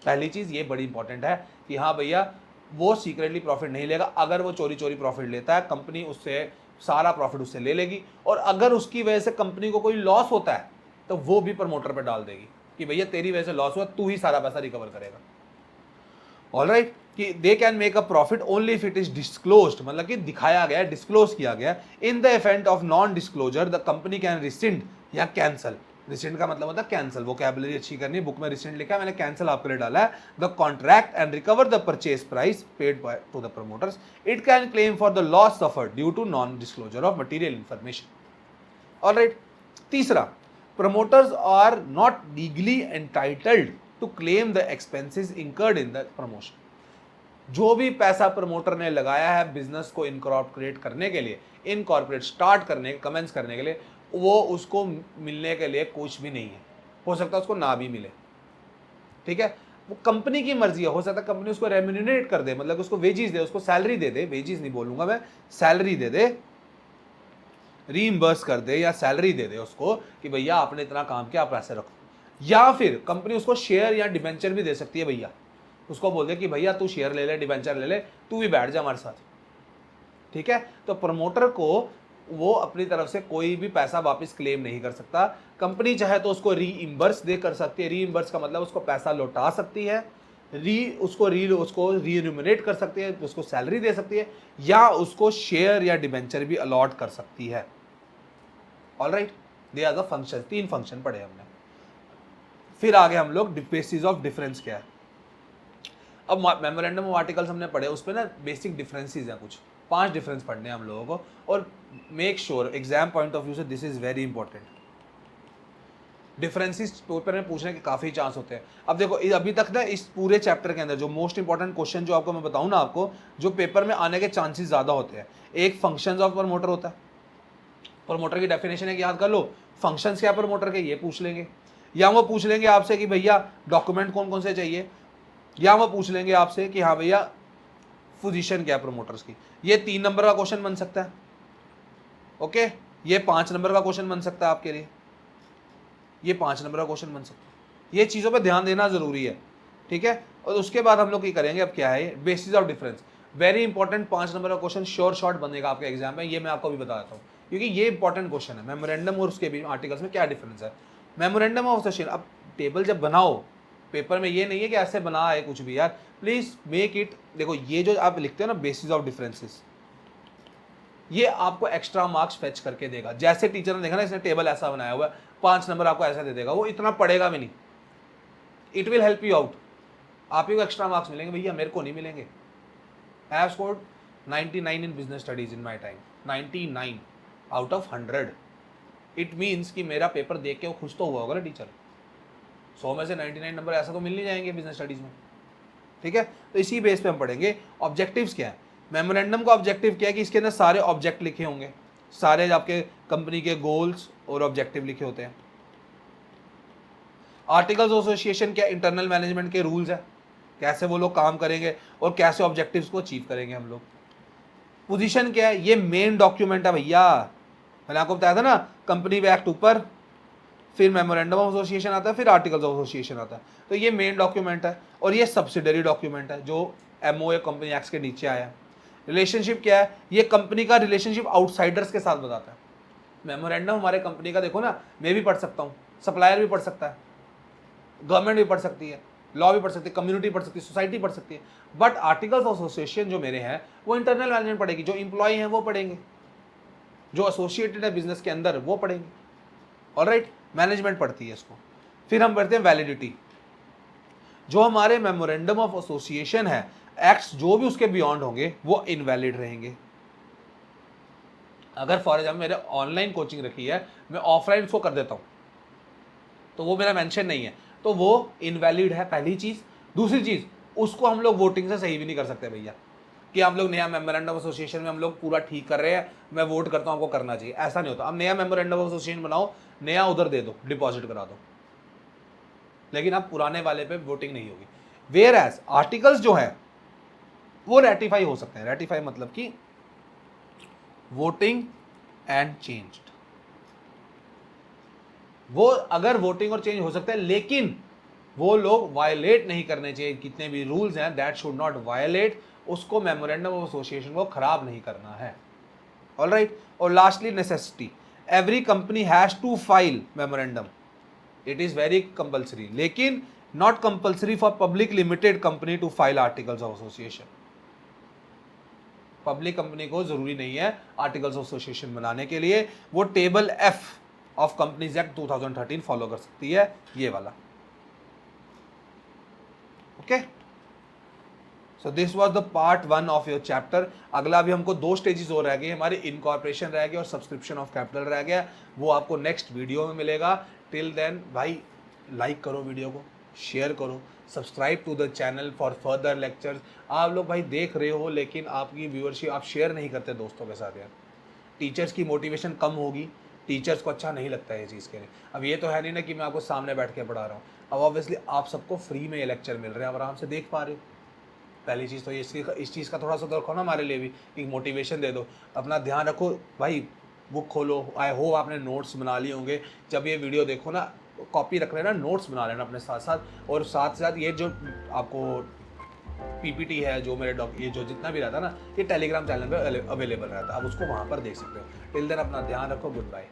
पहली चीज़ ये बड़ी इंपॉर्टेंट है कि हाँ भैया वो सीक्रेटली प्रॉफिट नहीं लेगा, अगर वो चोरी चोरी प्रॉफिट लेता है कंपनी उससे सारा प्रॉफिट उससे ले लेगी, और अगर उसकी वजह से कंपनी को कोई लॉस होता है तो वो भी प्रमोटर पे डाल देगी कि भैया तेरी वजह से लॉस हुआ, तू ही सारा पैसा रिकवर करेगा। ऑलराइट, कि they can make a profit only if it is disclosed, मतलब कि दिखाया गया, डिस्क्लोज किया गया। In the event of non disclosure the company can rescind या कैंसल, रिसेंट का मतलब होता है कैंसिल, वोकैबुलरी अच्छी करनी है, बुक में रिसेंट लिखा है, मैंने कैंसिल आपके लिए डाला है। The contract and recover the purchase price paid by to the promoters, it can claim for the loss suffered due to non disclosure of material information. Alright. तीसरा, promoters are not legally entitled to claim the expenses incurred in the promotion. जो भी पैसा promoter ने लगाया है business को incorporate करने के लिए, इनकॉर्पोरेट स्टार्ट करने, कमेंस करने के लिए, वो उसको मिलने के लिए कुछ भी नहीं है। हो सकता है उसको ना भी मिले, ठीक है, वो कंपनी की मर्जी है। हो सकता है कंपनी उसको रेम्यूनरेट कर दे, मतलब उसको वेजेस दे, उसको सैलरी दे दे, वेजेस नहीं बोलूंगा मैं, सैलरी दे दे, रीइंबर्स कर दे या सैलरी दे दे उसको कि भैया आपने इतना काम किया, आप पैसे रखो। या फिर कंपनी उसको शेयर या डिबेंचर भी दे सकती है, भैया उसको बोल दे कि भैया तू शेयर ले ले, डिबेंचर ले ले, तू भी बैठ जा हमारे साथ, ठीक है। तो प्रमोटर को वो अपनी तरफ से कोई भी पैसा वापस क्लेम नहीं कर सकता। कंपनी चाहे तो उसको रीइंबर्स दे कर सकती है, रीइंबर्स का मतलब उसको पैसा लौटा सकती है, उसको रीन्यूमरेट कर सकती है, उसको सैलरी दे सकती है, या उसको शेयर या डिबेंचर भी अलॉट कर सकती है। Alright, they are the function, 3 function पढ़े हमने। फिर आगे हम लोग बेसिस ऑफ डिफरेंस क्या है। अब मेमोरेंडम ऑफ आर्टिकल्स हमने पढ़े, उसमें ना बेसिक डिफरेंसेस हैं, कुछ 5 डिफरेंस पढ़ने हैं हम लोगों को, और make sure exam point of view से this is very important. Differences paper में पूछने के काफ़ी चांस होते हैं। अब देखो अभी तक ना इस पूरे चैप्टर के अंदर जो मोस्ट इंपॉर्टेंट क्वेश्चन जो आपको मैं बताऊं ना, आपको जो पेपर में आने के चांसेस ज़्यादा होते हैं, एक फंक्शंस ऑफ प्रमोटर होता है। प्रमोटर की डेफिनेशन है कि याद कर लो, फंक्शंस क्या प्रमोटर के, ये पूछ लेंगे। या वो पूछ लेंगे आपसे कि भैया डॉक्यूमेंट कौन कौन से चाहिए, या वो पूछ लेंगे आपसे कि हाँ भैया पोजीशन क्या प्रमोटर्स की। ये 3 नंबर का क्वेश्चन बन सकता है, ओके। ये 5 नंबर का क्वेश्चन बन सकता है आपके लिए, ये 5 नंबर का क्वेश्चन बन सकता है। ये चीज़ों पे ध्यान देना जरूरी है, ठीक है। और उसके बाद हम लोग ये करेंगे, अब क्या है basis of difference, very important 5 number का क्वेश्चन श्योर शॉर्ट बनेगा आपके एग्जाम में। ये मैं आपको भी बता देता हूँ, क्योंकि ये इंपॉर्टेंट क्वेश्चन है। मेमोरेंडम और उसके भी आर्टिकल्स में क्या डिफरेंस है। मेमोरेंडम ऑफ एसोसिएशन, अब टेबल जब बनाओ पेपर में, ये नहीं है कि ऐसे बना है कुछ भी, यार प्लीज मेक इट। देखो ये जो आप लिखते हो ना बेसिस ऑफ डिफरेंसेस, ये आपको एक्स्ट्रा मार्क्स फेच करके देगा। जैसे टीचर ने देखा ना, इसने टेबल ऐसा बनाया हुआ है, 5 नंबर आपको ऐसा दे देगा, वो इतना पढ़ेगा भी नहीं। It will help you out, आप ही को एक्स्ट्रा मार्क्स मिलेंगे, भैया मेरे को नहीं मिलेंगे। I have scored 99 in business studies in my time, 99 out of 100। It means कि मेरा पेपर देख के वो खुश तो हुआ होगा ना टीचर। 100 में से 99 नंबर ऐसा तो मिल नहीं जाएंगे बिजनेस स्टडीज में, ठीक है। तो इसी बेस पे हम पढ़ेंगे ऑब्जेक्टिव्स क्या है। मेमोरेंडम का ऑब्जेक्टिव क्या है कि इसके अंदर सारे ऑब्जेक्ट लिखे होंगे, सारे आपके कंपनी के गोल्स और ऑब्जेक्टिव लिखे होते हैं। आर्टिकल्स ऑफ एसोसिएशन क्या, इंटरनल मैनेजमेंट के रूल्स है, कैसे वो लोग काम करेंगे और कैसे ऑब्जेक्टिव्स को अचीव करेंगे हम लोग। पोजीशन क्या है, ये मेन डॉक्यूमेंट है भैया, मैंने आपको बताया था ना, कंपनी एक्ट ऊपर, फिर मेमोरेंडम ऑफ एसोसिएशन आता है, फिर आर्टिकल्स ऑफ एसोसिएशन आता है। तो ये मेन डॉक्यूमेंट है, और ये सब्सिडरी डॉक्यूमेंट है जो एमओए कंपनी एक्ट के नीचे आया है। रिलेशनशिप क्या है, ये कंपनी का रिलेशनशिप आउटसाइडर्स के साथ बताता है। मेमोरेंडम हमारे कंपनी का देखो ना, मैं भी पढ़ सकता हूँ, सप्लायर भी पढ़ सकता है, गवर्नमेंट भी पढ़ सकती है, लॉ भी पढ़ सकती है, कम्युनिटी पढ़ सकती है, सोसाइटी पढ़ सकती है। बट आर्टिकल्स ऑफ एसोसिएशन जो मेरे हैं वो इंटरनल मैनेजमेंट पढ़ेगी, जो इंप्लॉय हैं वो पढ़ेंगे, जो एसोसिएटेड है बिजनेस के अंदर वो पढ़ेंगे। ऑलराइट, मैनेजमेंट पढ़ती है इसको। फिर हम पढ़ते हैं वैलिडिटी। जो हमारे मेमोरेंडम ऑफ एसोसिएशन है, एक्ट्स जो भी उसके बियॉन्ड होंगे वो इनवैलिड रहेंगे। अगर फॉर एग्जाम्पल मेरे ऑनलाइन कोचिंग रखी है, मैं ऑफलाइन उसको कर देता हूँ, तो वो मेरा मेंशन नहीं है, तो वो इनवैलिड है, पहली चीज़। दूसरी चीज़, उसको हम लोग वोटिंग से सही भी नहीं कर सकते भैया, कि हम लोग नया मेमोरेंडम एसोसिएशन में हम लोग पूरा ठीक कर रहे हैं, मैं वोट करता हूँ आपको करना चाहिए, ऐसा नहीं होता। अब नया मेमोरेंडम एसोसिएशन बनाओ, नया उधर दे दो, डिपॉजिट करा दो, लेकिन अब पुराने वाले पे वोटिंग नहीं होगी। वेयर एज आर्टिकल्स जो है वो रेटिफाई हो सकते हैं। रेटिफाई मतलब कि वोटिंग एंड चेंज्ड, वो अगर वोटिंग और चेंज हो सकता है, लेकिन वो लोग वायलेट नहीं करने चाहिए। कितने भी रूल्स हैं दैट शुड नॉट वायलेट, उसको मेमोरेंडम ऑफ एसोसिएशन को खराब नहीं करना है। ऑलराइट, और lastly necessity, every company has to file memorandum, it is very compulsory, लेकिन not compulsory for public limited company to file articles of association. Public company को जरूरी नहीं है आर्टिकल्स ऑफ एसोसिएशन बनाने के लिए। वो table F of companies act 2013 follow कर सकती है, ये वाला। Okay, so this was the part 1 of your chapter. अगला भी हमको 2 स्टेजेस और रह गए, हमारी इनकॉर्पोरेशन रह गया और सब्सक्रिप्शन ऑफ कैपिटल रह गया, वो आपको नेक्स्ट वीडियो में मिलेगा। टिल देन भाई लाइक करो वीडियो को, शेयर करो, subscribe to the channel for further lectures. आप लोग भाई देख रहे हो लेकिन आपकी व्यूअरशिप आप शेयर नहीं करते दोस्तों के साथ यार। टीचर्स की मोटिवेशन कम होगी, टीचर्स को अच्छा नहीं लगता है ये चीज़ के लिए। अब ये तो है नहीं ना कि मैं आपको सामने बैठ के पढ़ा रहा हूँ, अब ऑब्वियसली आप सबको फ्री में ये लेक्चर मिल रहे हैं, आप आराम से देख पा रहे हो। पहली चीज़ तो ये इस चीज़ का थोड़ा सा तो रखो ना हमारे लिए भी, कि मोटिवेशन दे दो। अपना ध्यान रखो भाई, बुक खोलो, आई होप आपने नोट्स बना लिए होंगे। जब ये वीडियो देखो ना, कॉपी रख लेना, नोट्स बना लेना अपने साथ साथ, और साथ साथ ये जो आपको पीपीटी है, जो मेरे ये जो जितना भी रहता है ना, ये टेलीग्राम चैनल पे अवेलेबल रहता है, आप उसको वहाँ पर देख सकते हो। टिल देन अपना ध्यान रखो, गुड बाय।